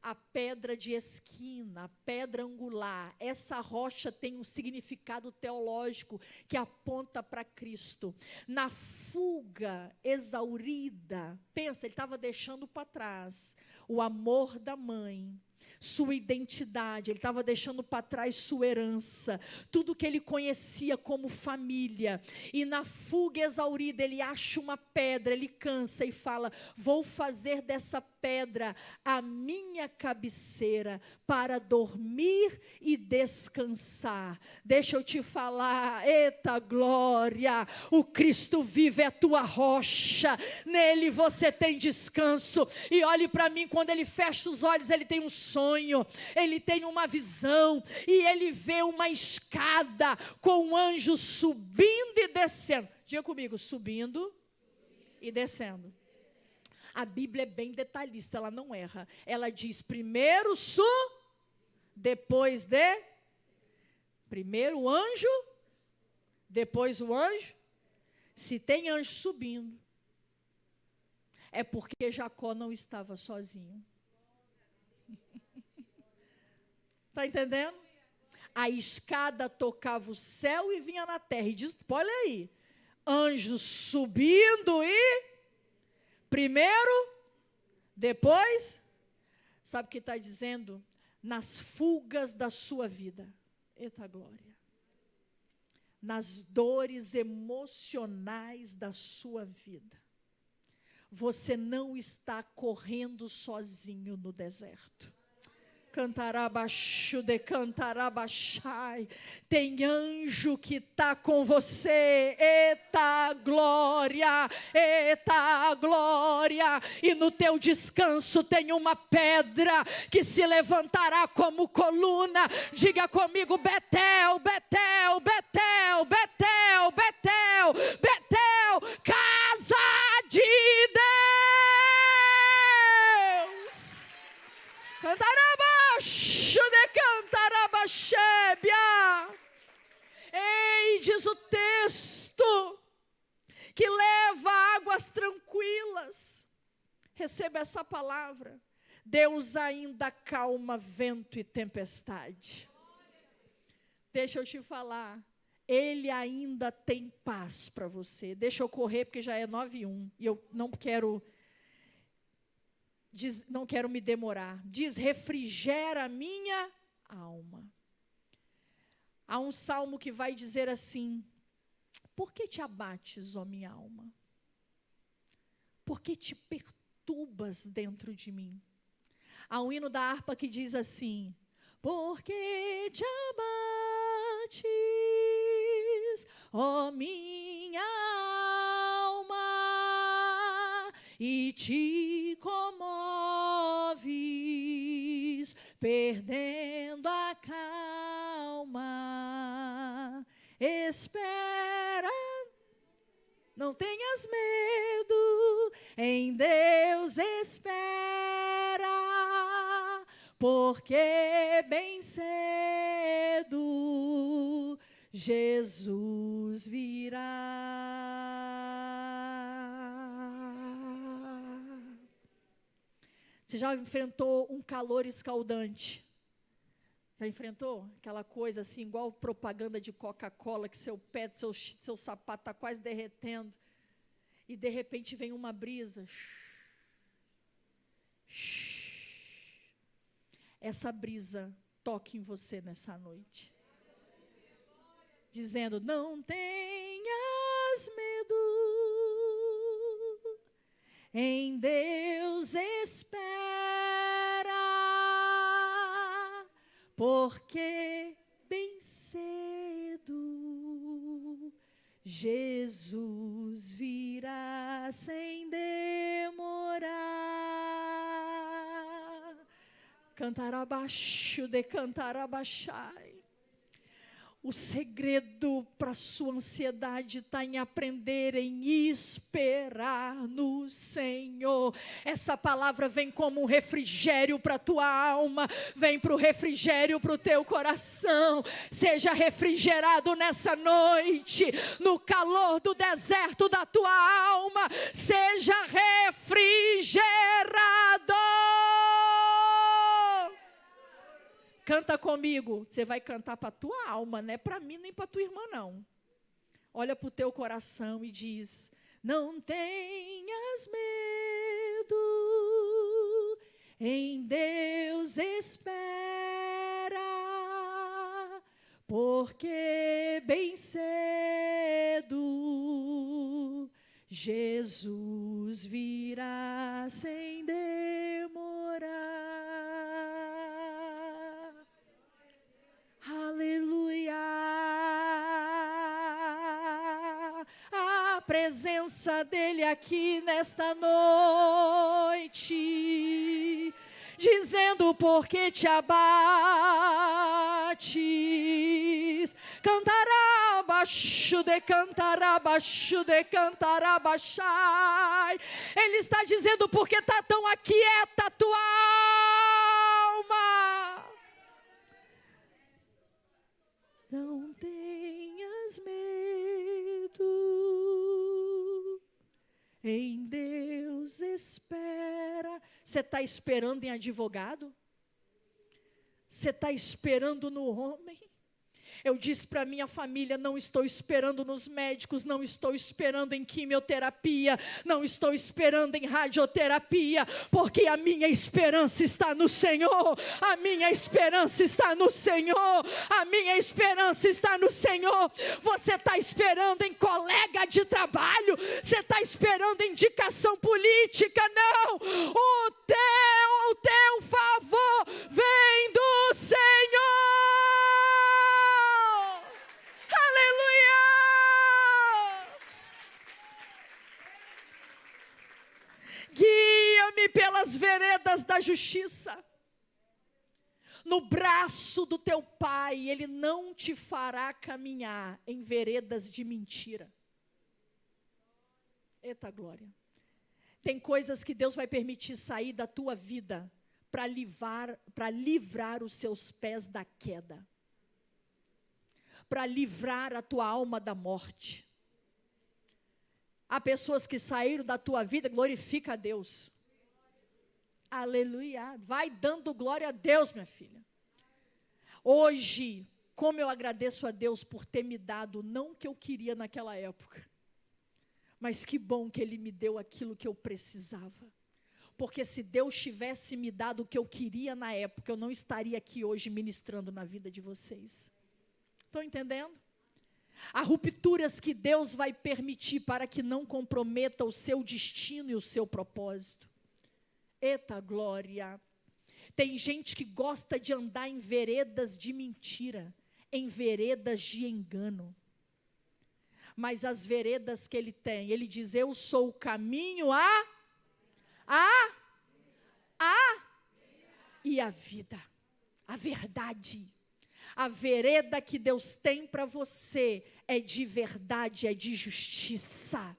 A pedra de esquina, a pedra angular, essa rocha tem um significado teológico que aponta para Cristo. Na fuga exaurida, pensa, ele estava deixando para trás o amor da mãe, sua identidade, ele estava deixando para trás sua herança, tudo que ele conhecia como família, e na fuga exaurida ele acha uma pedra, ele cansa e fala, vou fazer dessa pedra a minha cabeceira para dormir e descansar. Deixa eu te falar, eita glória, o Cristo vivo é a tua rocha, nele você tem descanso. E olhe para mim, quando ele fecha os olhos, ele tem um sonho, ele tem uma visão, e ele vê uma escada com um anjo subindo e descendo. Diga comigo, subindo e descendo. A Bíblia é bem detalhista, ela não erra. Ela diz, primeiro depois primeiro o anjo, depois o anjo. Se tem anjo subindo, é porque Jacó não estava sozinho. Está entendendo? A escada tocava o céu e vinha na terra. E diz, olha aí, anjos subindo e primeiro, depois, sabe o que está dizendo? Nas fugas da sua vida, eita glória, nas dores emocionais da sua vida, você não está correndo sozinho no deserto. Cantarabaixu de cantarabaixai. Tem anjo que está com você. Eita glória, eita glória. E no teu descanso tem uma pedra que se levantará como coluna. Diga comigo, Betel, Betel, Betel, Betel, Betel, Betel, casa de Deus. Cantarabaixu de cantarabaxébia. Ei, diz o texto, que leva águas tranquilas. Receba essa palavra. Deus ainda calma vento e tempestade. Deixa eu te falar, Ele ainda tem paz para você. Deixa eu correr, porque já é 9:01, e eu não quero me demorar. Diz, refrigera a minha alma. Há um salmo que vai dizer assim, por que te abates, ó minha alma? Por que te perturbas dentro de mim? Há um hino da harpa que diz assim, por que te abates, ó minha alma, e te comoves, perdendo a calma. espera. Não tenhas medo, em Deus espera, porque bem cedo Jesus virá. Você já enfrentou um calor escaldante? Já enfrentou? Aquela coisa assim, igual propaganda de Coca-Cola, que seu pé, seu sapato está quase derretendo. E de repente vem uma brisa. Essa brisa toque em você nessa noite. Dizendo, não tenhas medo, em Deus espera, porque bem cedo Jesus virá sem demorar. Cantar abaixo de cantar abaixai. O segredo para a sua ansiedade está em aprender, em esperar no Senhor. Essa palavra vem como um refrigério para a tua alma, vem para o refrigério para o teu coração. Seja refrigerado nessa noite, no calor do deserto da tua alma, seja refrigerado. Canta comigo, você vai cantar para a tua alma, não é para mim nem para a tua irmã não. Olha para o teu coração e diz, não tenhas medo, em Deus espera, porque bem cedo Jesus virá sem demorar. Aleluia, a presença dele aqui nesta noite, dizendo porque te abates, cantará abaixo de cantar abaixo de cantar abaixai. Ele está dizendo porque está tão aquieta a tua alma. Não tenhas medo, em Deus espera. Você está esperando em advogado? Você está esperando no homem? Eu disse para minha família, não estou esperando nos médicos, não estou esperando em quimioterapia, não estou esperando em radioterapia, porque a minha esperança está no Senhor, a minha esperança está no Senhor, a minha esperança está no Senhor. Você está esperando em colega de trabalho, você está esperando em indicação política, não, o teu favor vem do Senhor. Guia-me pelas veredas da justiça. No braço do teu Pai, Ele não te fará caminhar em veredas de mentira. Eita glória. Tem coisas que Deus vai permitir sair da tua vida para livrar os seus pés da queda, para livrar a tua alma da morte. Há pessoas que saíram da tua vida, glorifica a Deus. Aleluia. Vai dando glória a Deus, minha filha. Hoje, como eu agradeço a Deus por ter me dado, não o que eu queria naquela época, mas que bom que Ele me deu aquilo que eu precisava. Porque se Deus tivesse me dado o que eu queria na época, eu não estaria aqui hoje ministrando na vida de vocês. Estão entendendo? Há rupturas que Deus vai permitir para que não comprometa o seu destino e o seu propósito. Eita glória! Tem gente que gosta de andar em veredas de mentira, em veredas de engano. Mas as veredas que ele tem, ele diz, eu sou o caminho, e a vida, a verdade. A vereda que Deus tem para você é de verdade, é de justiça.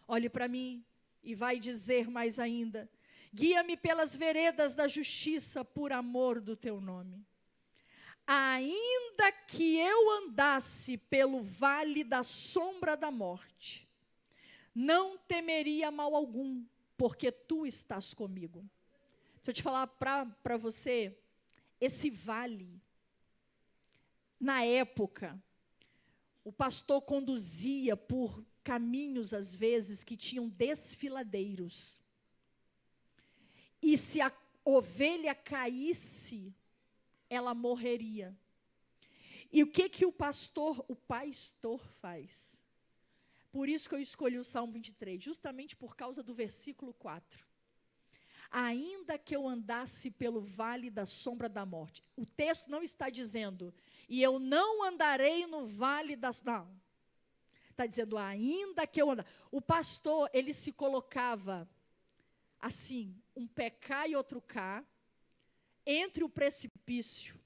Olhe para mim e vai dizer mais ainda: guia-me pelas veredas da justiça por amor do teu nome. Ainda que eu andasse pelo vale da sombra da morte, não temeria mal algum, porque tu estás comigo. Deixa eu te falar para você, esse vale, na época, o pastor conduzia por caminhos, às vezes, que tinham desfiladeiros. E se a ovelha caísse, ela morreria. E o que o pastor faz? Por isso que eu escolhi o Salmo 23, justamente por causa do versículo 4. Ainda que eu andasse pelo vale da sombra da morte. O texto não está dizendo, e eu não andarei no vale das... Não. Está dizendo, ainda que eu andar. O pastor, ele se colocava assim, um pé cá e outro cá, entre o precipício.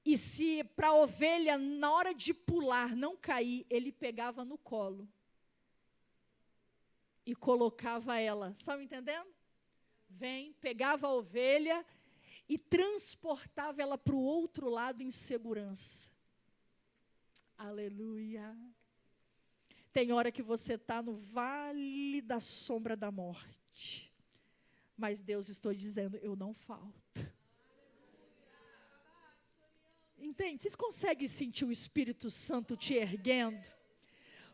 E se para a ovelha, na hora de pular, não cair, ele pegava no colo. E colocava ela, sabe entendendo? Pegava a ovelha e transportava ela para o outro lado em segurança. Aleluia. Tem hora que você está no vale da sombra da morte. Mas Deus está dizendo, eu não falto. Entende? Vocês conseguem sentir o Espírito Santo te erguendo?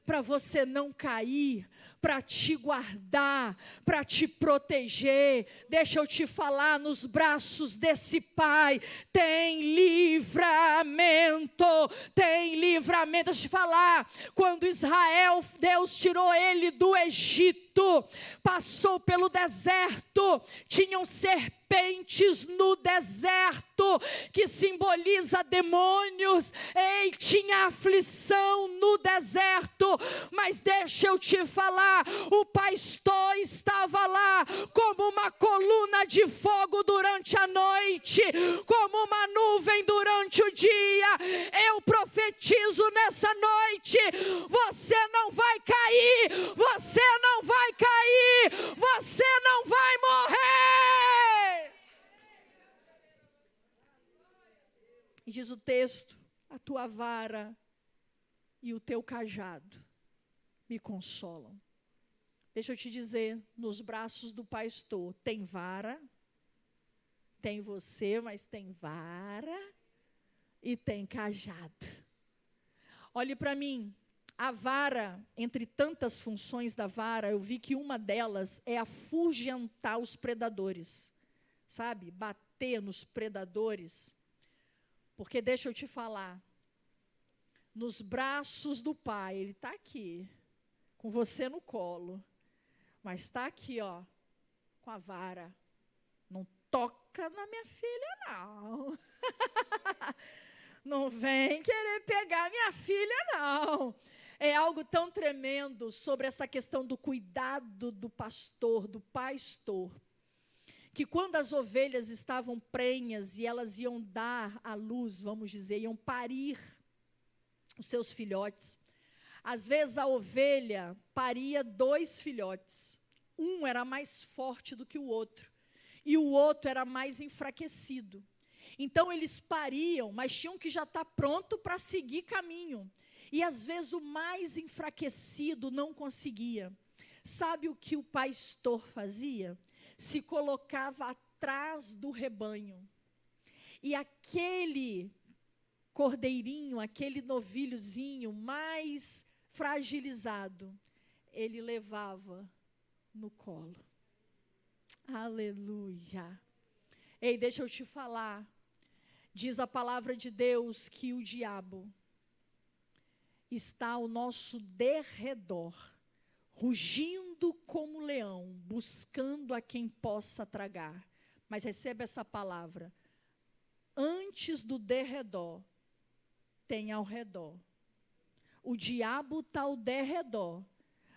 Para você não cair, para te guardar, para te proteger. Deixa eu te falar, nos braços desse Pai tem livramento, tem livramento. Deixa eu te falar, quando Israel, Deus tirou ele do Egito, passou pelo deserto, tinham serpentes no deserto, que simboliza demônios. Ei, tinha aflição no deserto, mas deixa eu te falar, o pastor estava lá como uma coluna de fogo durante a noite, como uma nuvem durante o dia. Eu profetizo nessa noite, você não vai cair, você não vai cair, você não vai morrer. E diz o texto, a tua vara e o teu cajado me consolam. Deixa eu te dizer, nos braços do pastor tem vara, tem você, mas tem vara e tem cajado. Olhe para mim, a vara, entre tantas funções da vara, eu vi que uma delas é afugentar os predadores, sabe? Bater nos predadores. Porque deixa eu te falar, nos braços do Pai, Ele está aqui, com você no colo, mas está aqui, ó, com a vara. Não toca na minha filha, não. Não vem querer pegar minha filha, não. É algo tão tremendo sobre essa questão do cuidado do pastor, do pastor, que quando as ovelhas estavam prenhas e elas iam dar à luz, vamos dizer, iam parir os seus filhotes, às vezes a ovelha paria 2 filhotes, um era mais forte do que o outro, e o outro era mais enfraquecido. Então eles pariam, mas tinham que já estar pronto para seguir caminho, e às vezes o mais enfraquecido não conseguia. Sabe o que o pastor fazia? Se colocava atrás do rebanho, e aquele cordeirinho, aquele novilhozinho mais fragilizado, ele levava no colo. Aleluia. Ei, deixa eu te falar, diz a palavra de Deus que o diabo está ao nosso derredor, rugindo como leão, buscando a quem possa tragar. Mas receba essa palavra, antes do derredor, tem ao redor. O diabo está ao derredor,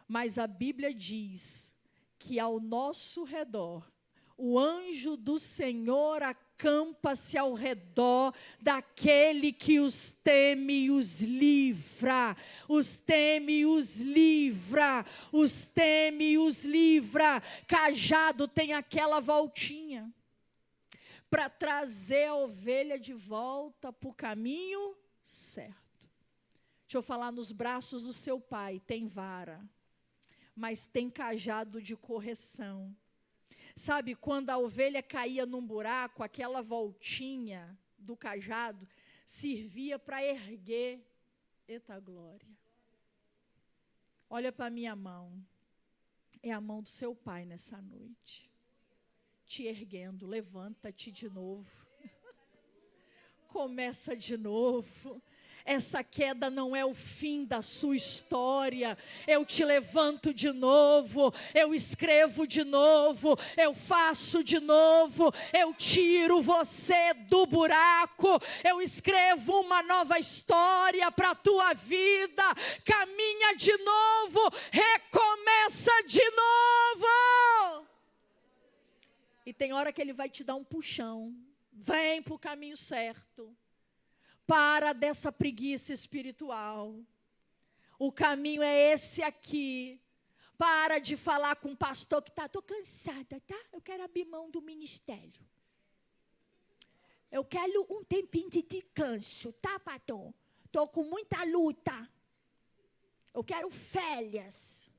mas a Bíblia diz que ao nosso redor, O anjo do Senhor acampa-se ao redor daquele que os teme e os livra. Os teme e os livra. Os teme e os livra. Cajado tem aquela voltinha para trazer a ovelha de volta para o caminho certo. Deixa eu falar, nos braços do seu pai tem vara, mas tem cajado de correção. Sabe, quando a ovelha caía num buraco, aquela voltinha do cajado servia para erguer. Eita glória. Olha para a minha mão. É a mão do seu pai nessa noite. Te erguendo, levanta-te de novo. Começa de novo. Essa queda não é o fim da sua história. Eu te levanto de novo, eu escrevo de novo, eu faço de novo, eu tiro você do buraco, eu escrevo uma nova história para a tua vida. Caminha de novo, recomeça de novo. E tem hora que ele vai te dar um puxão. Vem para o caminho certo. Para dessa preguiça espiritual. O caminho é esse aqui. Para de falar com o pastor que estou cansada, tá? Eu quero abrir mão do ministério. Eu quero um tempinho de descanso, tá, pastor? Estou com muita luta. Eu quero férias.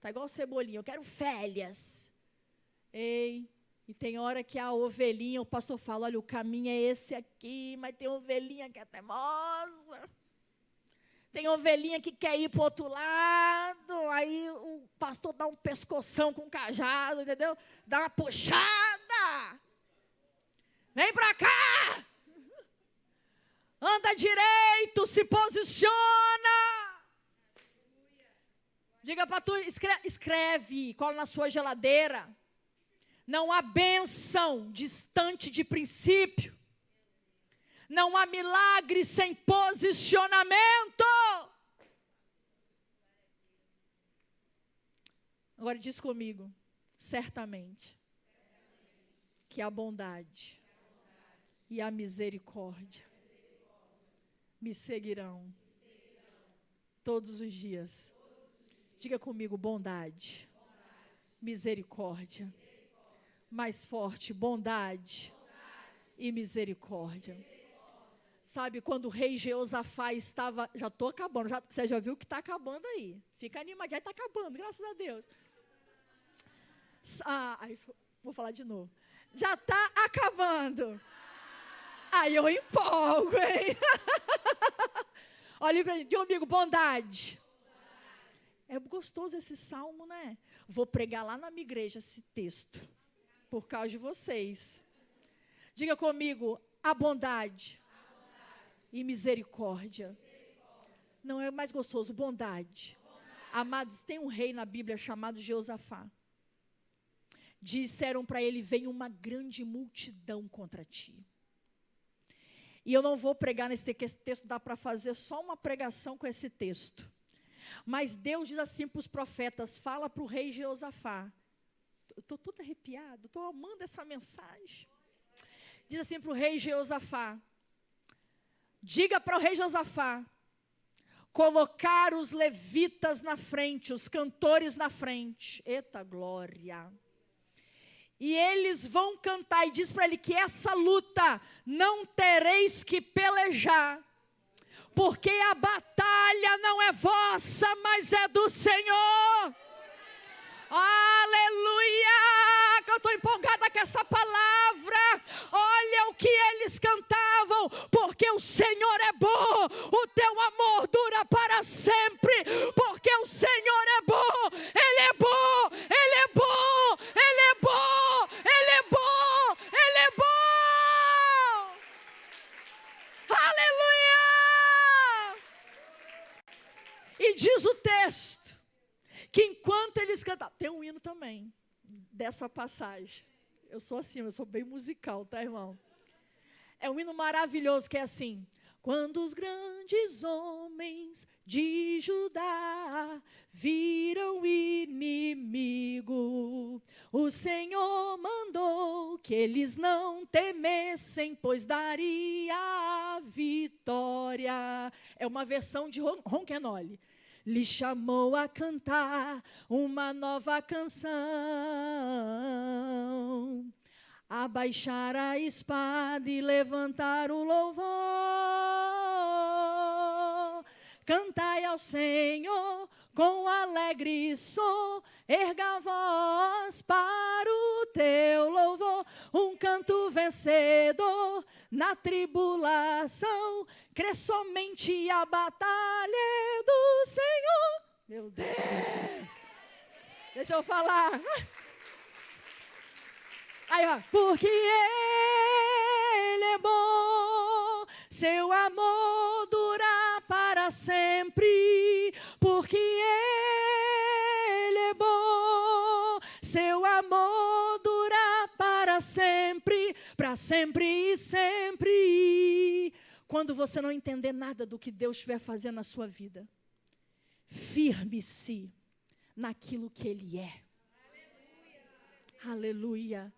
Tá igual Cebolinha, eu quero férias. Ei, e tem hora que a ovelhinha, o pastor fala, olha, o caminho é esse aqui, mas tem ovelhinha que é teimosa. Tem ovelhinha que quer ir para o outro lado, aí o pastor dá um pescoção com um cajado, entendeu? Dá uma puxada. Vem para cá. Anda direito, se posiciona. Diga para tu, escreve, cola na sua geladeira. Não há bênção distante de princípio. Não há milagre sem posicionamento. Agora diz comigo, certamente, que a bondade e a misericórdia me seguirão todos os dias. Diga comigo, bondade, misericórdia. Mais forte, bondade e misericórdia. Sabe, quando o rei Jeosafá estava, já estou acabando, você já viu que está acabando aí. Fica animado, já está acabando, graças a Deus. Aí, vou falar de novo. Já está acabando. Aí eu empolgo, hein? Olha, diga comigo, bondade. É gostoso esse salmo, né? Vou pregar lá na minha igreja esse texto. Por causa de vocês. Diga comigo, a bondade e misericórdia. Não é mais gostoso, bondade. Amados, tem um rei na Bíblia chamado Jeosafá. Disseram para ele, vem uma grande multidão contra ti. E eu não vou pregar nesse texto, esse texto dá para fazer só uma pregação com esse texto. Mas Deus diz assim para os profetas, fala para o rei Jeosafá. Eu estou toda arrepiada, estou amando essa mensagem. Diz assim para o rei Jeosafá, diga para o rei Jeosafá, colocar os levitas na frente, os cantores na frente. Eita glória. E eles vão cantar, e diz para ele que essa luta não tereis que pelejar, porque a batalha não é vossa, mas é do Senhor. Aleluia! Que eu estou empolgada com essa palavra. Olha o que eles cantavam, porque o Senhor é bom, o teu amor dura para sempre, porque o Senhor é bom, Ele é bom, Ele é bom, Ele é bom, Ele é bom, Ele é bom. Aleluia! E diz o texto, que enquanto eles cantavam, tem um hino também, dessa passagem. Eu sou assim, eu sou bem musical, tá, irmão? É um hino maravilhoso que é assim, Quando os grandes homens de Judá viram o inimigo, o Senhor mandou que eles não temessem, pois daria a vitória. É uma versão de Ronquenoli. Lhe chamou a cantar uma nova canção, abaixar a espada e levantar o louvor. Cantai ao Senhor com alegre som, erga a voz para o teu louvor. Um canto vencedor na tribulação, crê somente a batalha do Senhor. Meu Deus! Deixa eu falar. Aí, ó. Porque Ele é bom, seu amor dura para sempre. Porque Ele é bom, seu amor dura para sempre e sempre. Quando você não entender nada do que Deus estiver fazendo na sua vida, firme-se naquilo que Ele é. Aleluia.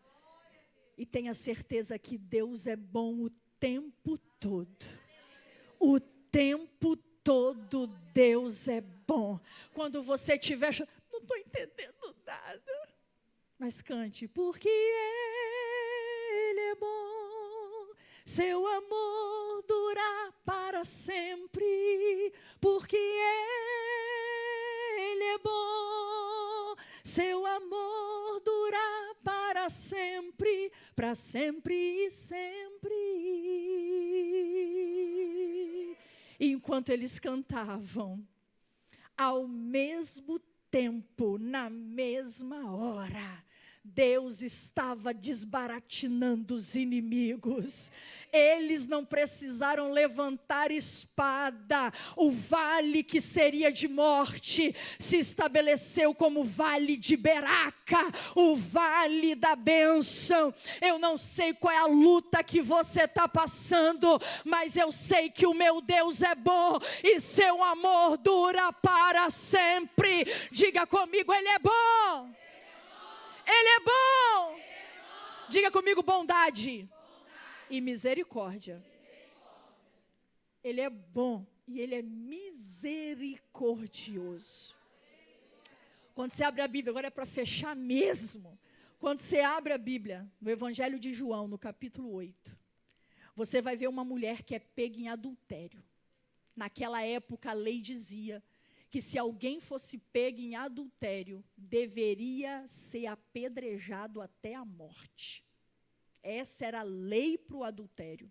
E tenha certeza que Deus é bom o tempo todo. O tempo todo Deus é bom. Quando você estiver... Não estou entendendo nada. Mas cante. Porque Ele é bom, seu amor dura para sempre. Porque Ele é bom, seu amor dura para sempre e sempre. Enquanto eles cantavam, ao mesmo tempo, na mesma hora, Deus estava desbaratinando os inimigos. Eles não precisaram levantar espada. O vale que seria de morte se estabeleceu como vale de Beraca, o vale da bênção. Eu não sei qual é a luta que você está passando, mas eu sei que o meu Deus é bom e seu amor dura para sempre. Diga comigo, Ele é bom. Ele é bom. Diga comigo, bondade e misericórdia. Ele é bom e Ele é misericordioso. Quando você abre a Bíblia, agora é para fechar mesmo. Quando você abre a Bíblia, no Evangelho de João, no capítulo 8, você vai ver uma mulher que é pega em adultério. Naquela época, a lei dizia que se alguém fosse pego em adultério, deveria ser apedrejado até a morte. Essa era a lei para o adultério.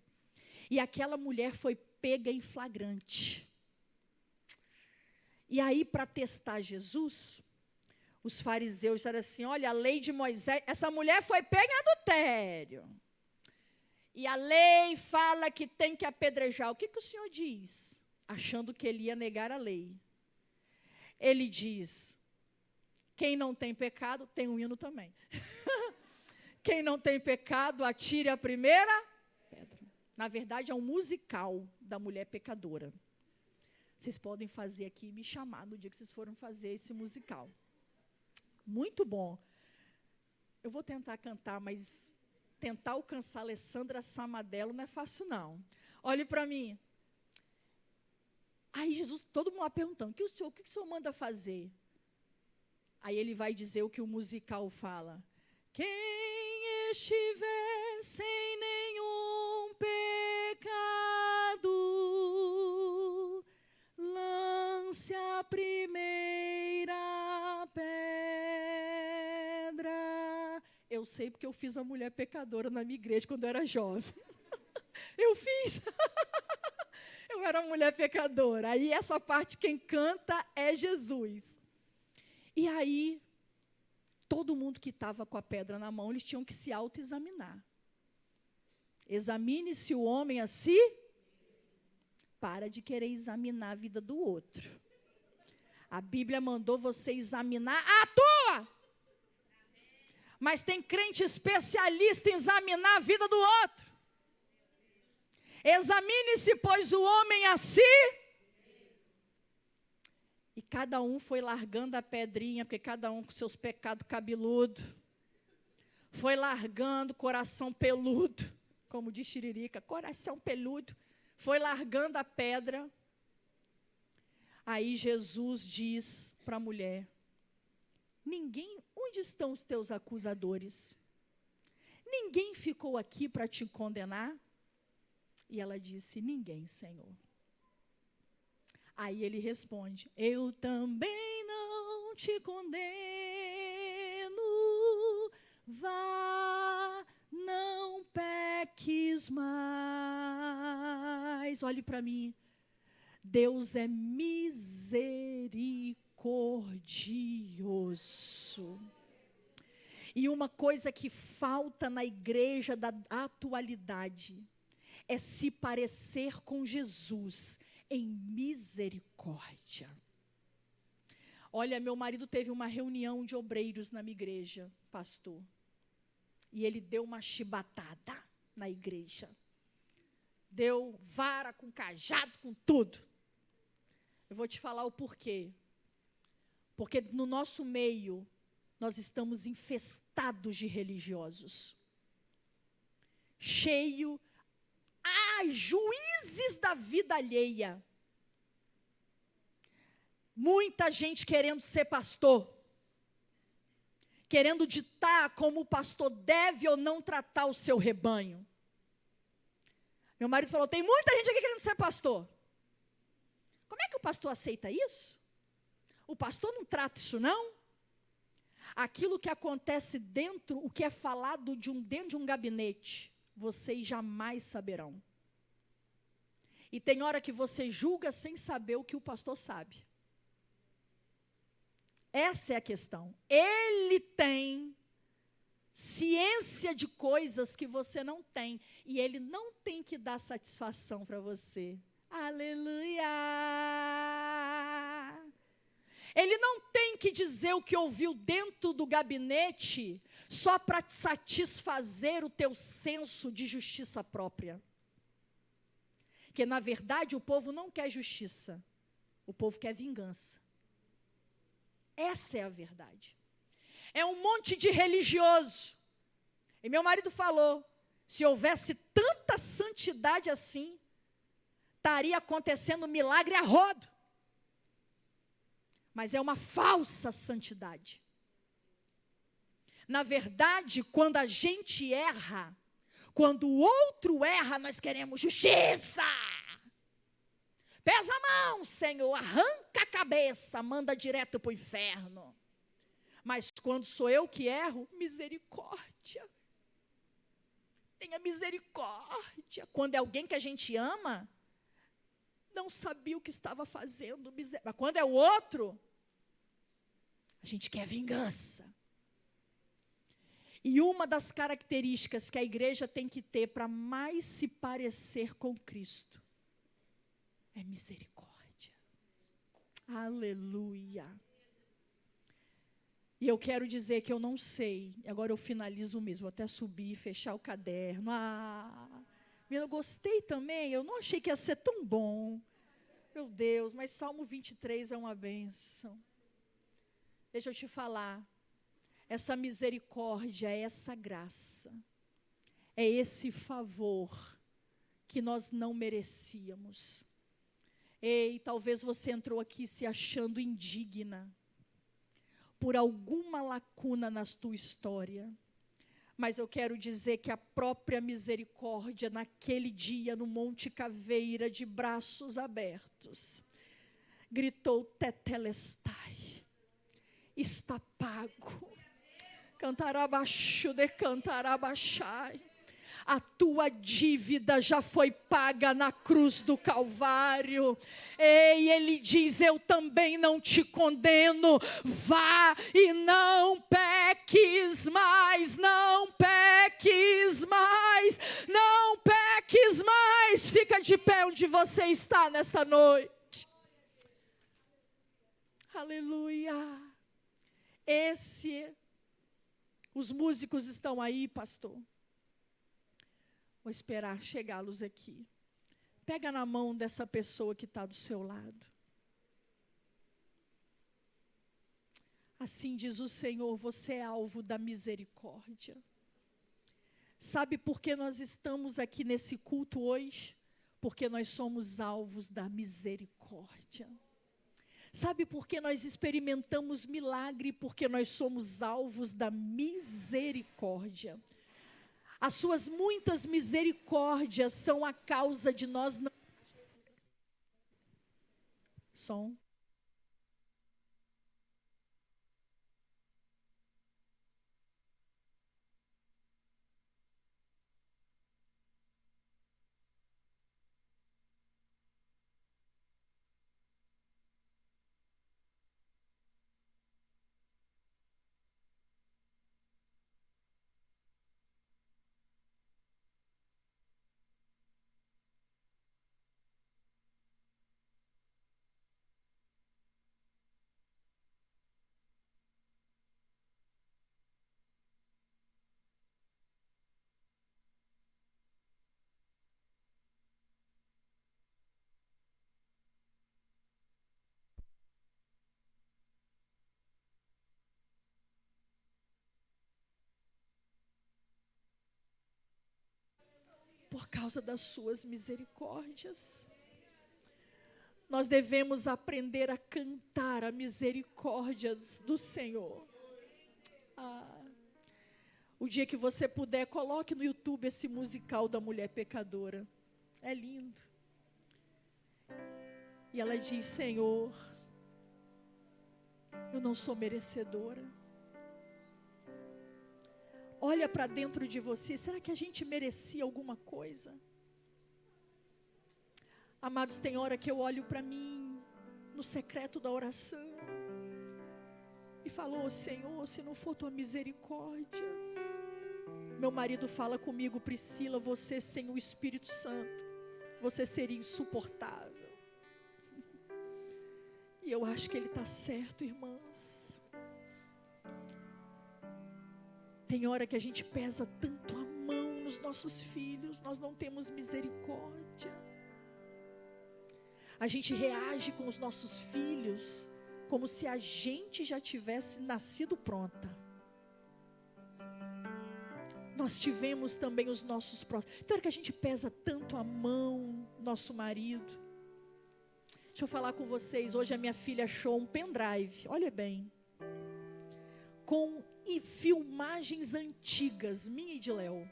E aquela mulher foi pega em flagrante. E aí, para testar Jesus, os fariseus disseram assim, olha, a lei de Moisés, essa mulher foi pega em adultério. E a lei fala que tem que apedrejar. O que o Senhor diz? Achando que ele ia negar a lei. Ele diz, quem não tem pecado, tem um hino também. Quem não tem pecado, atire a primeira pedra. Na verdade, é um musical da mulher pecadora. Vocês podem fazer aqui, me chamar no dia que vocês foram fazer esse musical. Muito bom. Eu vou tentar cantar, mas tentar alcançar a Alessandra Samadello não é fácil, não. Olhe para mim. Aí Jesus, todo mundo lá perguntando, o que o senhor manda fazer? Aí ele vai dizer o que o musical fala. Quem estiver sem nenhum pecado, lance a primeira pedra. Eu sei porque eu fiz a mulher pecadora na minha igreja quando eu era jovem. Eu fiz. Eu era uma mulher pecadora. Aí essa parte quem canta é Jesus. E aí, todo mundo que estava com a pedra na mão, eles tinham que se autoexaminar. Examine-se o homem a si. Para de querer examinar a vida do outro. A Bíblia mandou você examinar a tua. Mas tem crente especialista em examinar a vida do outro. Examine-se, pois, o homem a si. E cada um foi largando a pedrinha, porque cada um com seus pecados cabeludos. Foi largando coração peludo, como diz Tiririca, coração peludo. Foi largando a pedra. Aí Jesus diz para a mulher: onde estão os teus acusadores? Ninguém ficou aqui para te condenar? E ela disse: ninguém, Senhor. Aí ele responde: eu também não te condeno, vá, não peques mais. Olhe para mim, Deus é misericordioso. E uma coisa que falta na igreja da atualidade é se parecer com Jesus em misericórdia. Olha, meu marido teve uma reunião de obreiros na minha igreja, pastor. E ele deu uma chibatada na igreja. Deu vara com cajado, com tudo. Eu vou te falar o porquê. Porque no nosso meio, nós estamos infestados de religiosos. Cheio, juízes da vida alheia. Muita gente querendo ser pastor. Querendo ditar como o pastor deve ou não tratar o seu rebanho. Meu marido falou: tem muita gente aqui querendo ser pastor. Como é que o pastor aceita isso? O pastor não trata isso, não? Aquilo que acontece dentro, o que é falado dentro de um gabinete, vocês jamais saberão. E tem hora que você julga sem saber o que o pastor sabe. Essa é a questão. Ele tem ciência de coisas que você não tem. E ele não tem que dar satisfação para você. Aleluia! Ele não tem que dizer o que ouviu dentro do gabinete só para satisfazer o teu senso de justiça própria. Porque, na verdade, o povo não quer justiça. O povo quer vingança. Essa é a verdade. É um monte de religioso. E meu marido falou, se houvesse tanta santidade assim, estaria acontecendo milagre a rodo. Mas é uma falsa santidade. Na verdade, quando a gente erra, quando o outro erra, nós queremos justiça. Pesa a mão, Senhor, arranca a cabeça, manda direto para o inferno. Mas quando sou eu que erro, misericórdia. Tenha misericórdia. Quando é alguém que a gente ama, não sabia o que estava fazendo. Mas quando é o outro, a gente quer vingança. E uma das características que a igreja tem que ter para mais se parecer com Cristo é misericórdia. Aleluia. E eu quero dizer que eu não sei, agora eu finalizo mesmo, vou até subir e fechar o caderno. Eu gostei também, eu não achei que ia ser tão bom. Meu Deus, mas Salmo 23 é uma bênção. Deixa eu te falar, essa misericórdia, essa graça, é esse favor que nós não merecíamos. Ei, talvez você entrou aqui se achando indigna por alguma lacuna na tua história. Mas eu quero dizer que a própria misericórdia, naquele dia no Monte Caveira, de braços abertos, gritou: Tetelestai, está pago. Cantarabaixo de cantarabaixai. A tua dívida já foi paga na cruz do Calvário. E ele diz: eu também não te condeno. Vá e não peques mais, não peques mais, não peques mais. Fica de pé onde você está nesta noite. Aleluia. Os músicos estão aí, pastor. Vou esperar chegá-los aqui. Pega na mão dessa pessoa que está do seu lado. Assim diz o Senhor, você é alvo da misericórdia. Sabe por que nós estamos aqui nesse culto hoje? Porque nós somos alvos da misericórdia. Sabe por que nós experimentamos milagre? Porque nós somos alvos da misericórdia. As suas muitas misericórdias são a causa de nós não... Som. Por causa das suas misericórdias. Nós devemos aprender a cantar a misericórdia do Senhor. O dia que você puder, coloque no YouTube esse musical da mulher pecadora. É lindo. E ela diz, Senhor, eu não sou merecedora. Olha para dentro de você, será que a gente merecia alguma coisa? Amados, tem hora que eu olho para mim, no secreto da oração, e falo, oh, Senhor, se não for tua misericórdia. Meu marido fala comigo, Priscila, você sem o Espírito Santo, você seria insuportável. E eu acho que ele está certo, irmãs. Tem hora que a gente pesa tanto a mão nos nossos filhos, nós não temos misericórdia. A gente reage com os nossos filhos como se a gente já tivesse nascido pronta. Nós tivemos também os nossos próximos. Tem hora que a gente pesa tanto a mão, nosso marido. Deixa eu falar com vocês, hoje a minha filha achou um pendrive, olha bem, com filmagens antigas, minha e de Léo.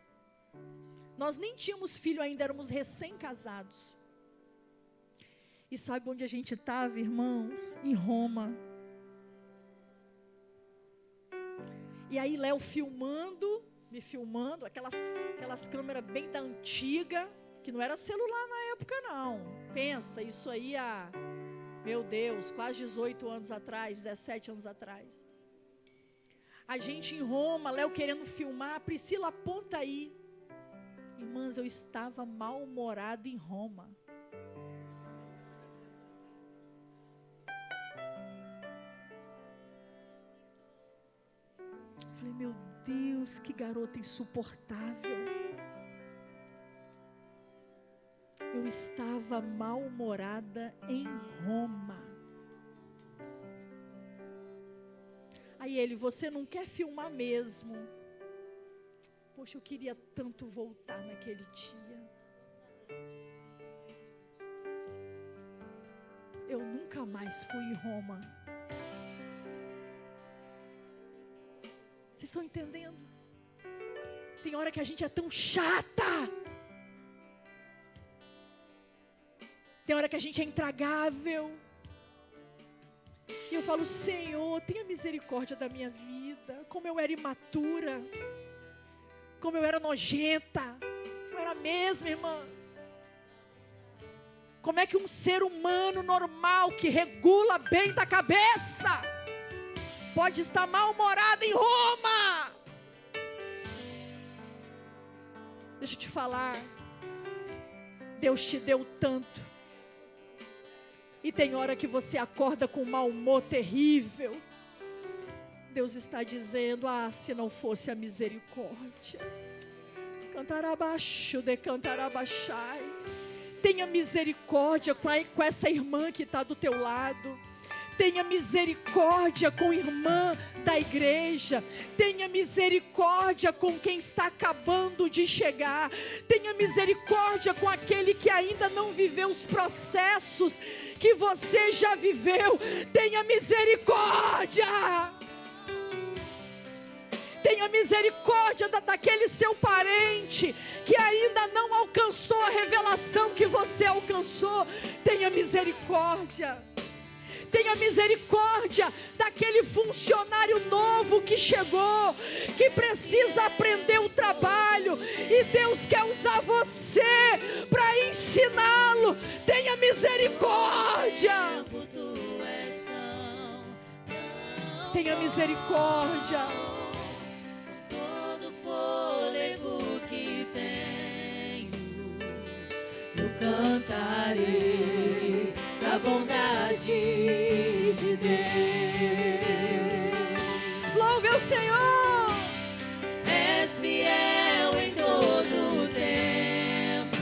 Nós nem tínhamos filho ainda, éramos recém-casados. E sabe onde a gente estava, irmãos? Em Roma. E aí Léo me filmando, aquelas câmeras bem da antiga, que não era celular na época não. Pensa, isso aí há, meu Deus, quase 18 anos atrás, 17 anos atrás. A gente em Roma, Léo querendo filmar, Priscila, aponta aí. Irmãs, eu estava mal-humorada em Roma. Falei, meu Deus, que garota insuportável. Eu estava mal-humorada em Roma. Aí ele, você não quer filmar mesmo? Poxa, eu queria tanto voltar naquele dia. Eu nunca mais fui em Roma. Vocês estão entendendo? Tem hora que a gente é tão chata. Tem hora que a gente é intragável. E eu falo, Senhor, tenha misericórdia da minha vida. Como eu era imatura. Como eu era nojenta. Eu era mesmo, irmãs. Como é que um ser humano normal, que regula bem da cabeça, pode estar mal-humorado em Roma? Deixa eu te falar. Deus te deu tanto. E tem hora que você acorda com um mau humor terrível. Deus está dizendo, se não fosse a misericórdia. Cantarabaixo, decantarabaixai. Tenha misericórdia com essa irmã que está do teu lado. Tenha misericórdia com a irmã da igreja. Tenha misericórdia com quem está acabando de chegar. Tenha misericórdia com aquele que ainda não viveu os processos que você já viveu. Tenha misericórdia. Tenha misericórdia daquele seu parente que ainda não alcançou a revelação que você alcançou. Tenha misericórdia. Tenha misericórdia daquele funcionário novo que chegou, que precisa aprender o trabalho, e Deus quer usar você para ensiná-lo. Tenha misericórdia. Tenha misericórdia. Todo fôlego que tenho, eu cantarei da bondade de Deus. Louve ao Senhor. És fiel em todo o tempo,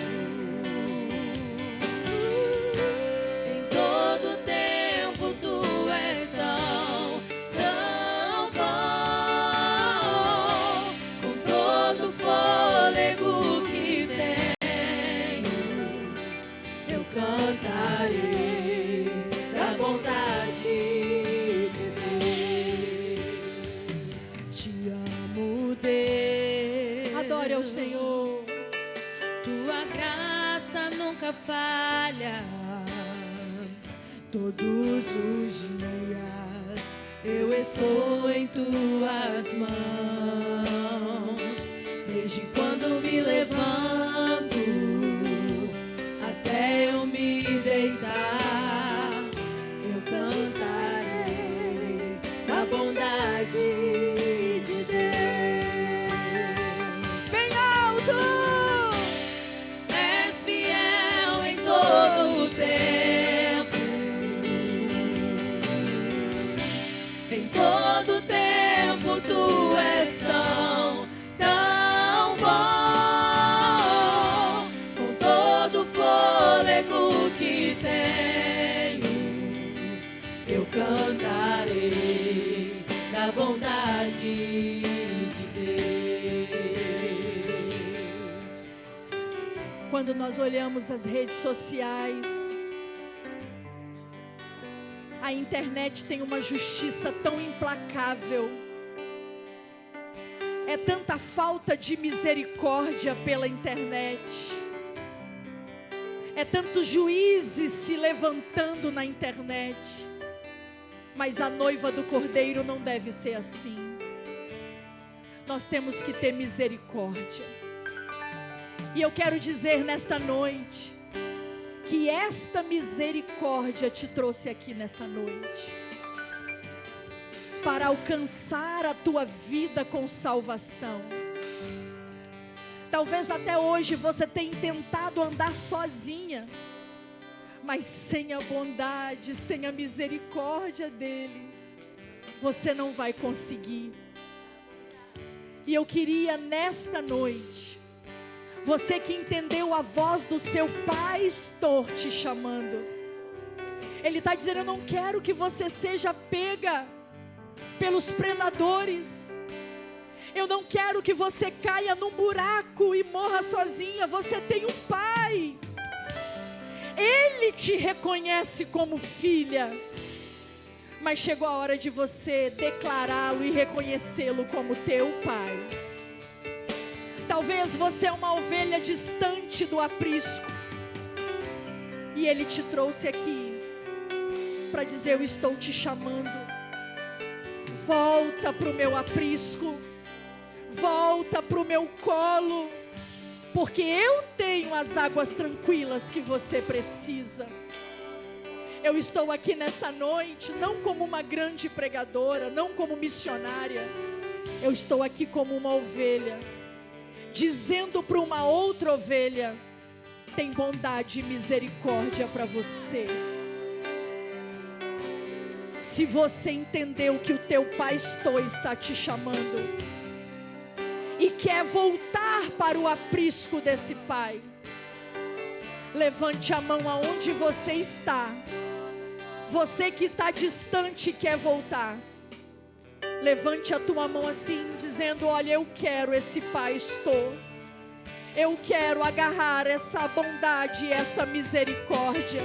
em todo o tempo tu és tão bom. Com todo o fôlego que tenho, eu cantarei da bondade de Deus. Te amo, Deus. Adore ao Senhor. Tua graça nunca falha. Todos os dias eu estou em tuas mãos. Desde quando me levanto até eu me deitar, eu cantarei da bondade de Deus. Bem alto. És fiel em todo o tempo, em todo o tempo tu és tão bom. Com todo o fôlego que tenho, eu cantarei da bondade de Deus. Quando nós olhamos as redes sociais, a internet tem uma justiça tão implacável. É tanta falta de misericórdia pela internet. É tantos juízes se levantando na internet. Mas a noiva do Cordeiro não deve ser assim. Nós temos que ter misericórdia. E eu quero dizer nesta noite que esta misericórdia te trouxe aqui nessa noite para alcançar a tua vida com salvação. Talvez até hoje você tenha tentado andar sozinha, mas sem a bondade, sem a misericórdia dele, você não vai conseguir. E eu queria nesta noite, você que entendeu a voz do seu pastor te chamando, ele está dizendo: eu não quero que você seja pega pelos predadores. Eu não quero que você caia num buraco e morra sozinha. Você tem um pai. Ele te reconhece como filha. Mas chegou a hora de você declará-lo e reconhecê-lo como teu pai. Talvez você é uma ovelha distante do aprisco, e ele te trouxe aqui para dizer: eu estou te chamando. Volta para o meu aprisco. Volta para o meu colo, porque eu tenho as águas tranquilas que você precisa. Eu estou aqui nessa noite, não como uma grande pregadora, não como missionária. Eu estou aqui como uma ovelha, dizendo para uma outra ovelha: tem bondade e misericórdia para você. Se você entendeu que o teu pastor está te chamando e quer voltar para o aprisco desse pai, Levante a mão aonde você está. Você que está distante e quer voltar. Levante a tua mão assim, dizendo: olha, eu quero esse pastor. Eu quero agarrar essa bondade e essa misericórdia.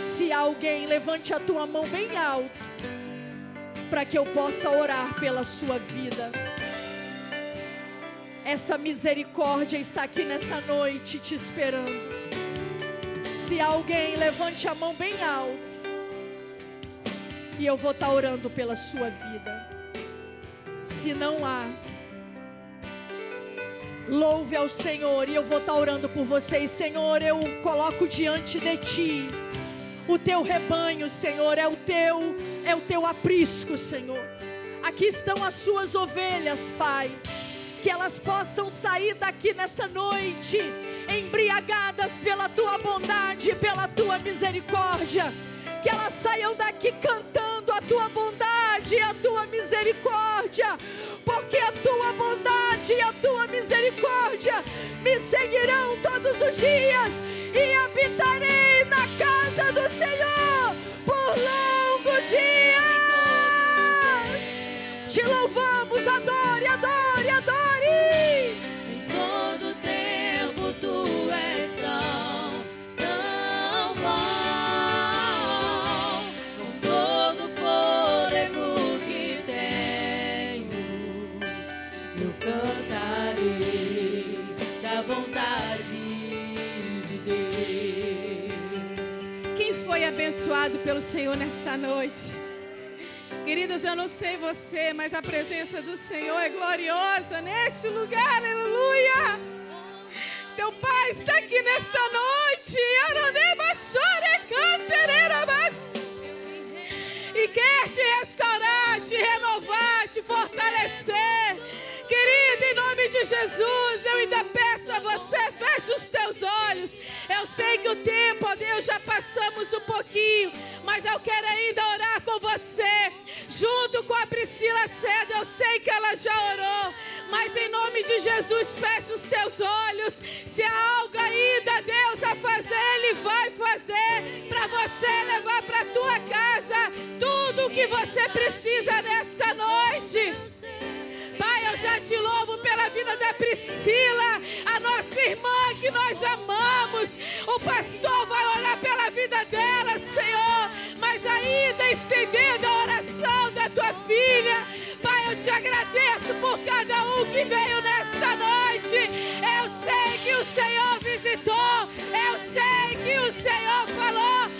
Se alguém, levante a tua mão bem alto, para que eu possa orar pela sua vida. Essa misericórdia está aqui nessa noite te esperando. Se alguém, levante a mão bem alto, e eu vou estar orando pela sua vida. Se não há, louve ao Senhor, e eu vou estar orando por vocês. Senhor, eu coloco diante de Ti o Teu rebanho, Senhor, é o Teu aprisco, Senhor. Aqui estão as Suas ovelhas, Pai. Que elas possam sair daqui nessa noite embriagadas pela Tua bondade, pela Tua misericórdia. Que elas saiam daqui cantando a Tua bondade e a Tua misericórdia. Porque a Tua bondade e a Tua misericórdia me seguirão todos os dias. E habitarei na casa do Senhor por longos dias. Te louvamos, adore, adore, adore. Em todo tempo Tu és tão bom. Com todo fôlego que tenho, eu cantarei da bondade de Deus. Quem foi abençoado pelo Senhor nesta noite? Queridos, eu não sei você, mas a presença do Senhor é gloriosa neste lugar, aleluia. Teu Pai está aqui nesta noite, e quer te restaurar, te renovar, te fortalecer. Querido, em nome de Jesus, eu ainda peço a você, feche os teus olhos. Eu sei que o tempo, ó Deus, já passamos um pouquinho, mas eu quero ainda orar com você, junto com a Priscila Seda. Eu sei que ela já orou, mas em nome de Jesus, feche os teus olhos. Se há algo ainda, Deus, a fazer, Ele vai fazer para você levar para a tua casa tudo o que você precisa nesta noite. Pai, eu já te louvo pela vida da Priscila, a nossa irmã que nós amamos. O pastor vai orar pela vida dela, Senhor, mas ainda estendendo a oração da tua filha. Pai, eu te agradeço por cada um que veio nesta noite. Eu sei que o Senhor visitou, eu sei que o Senhor falou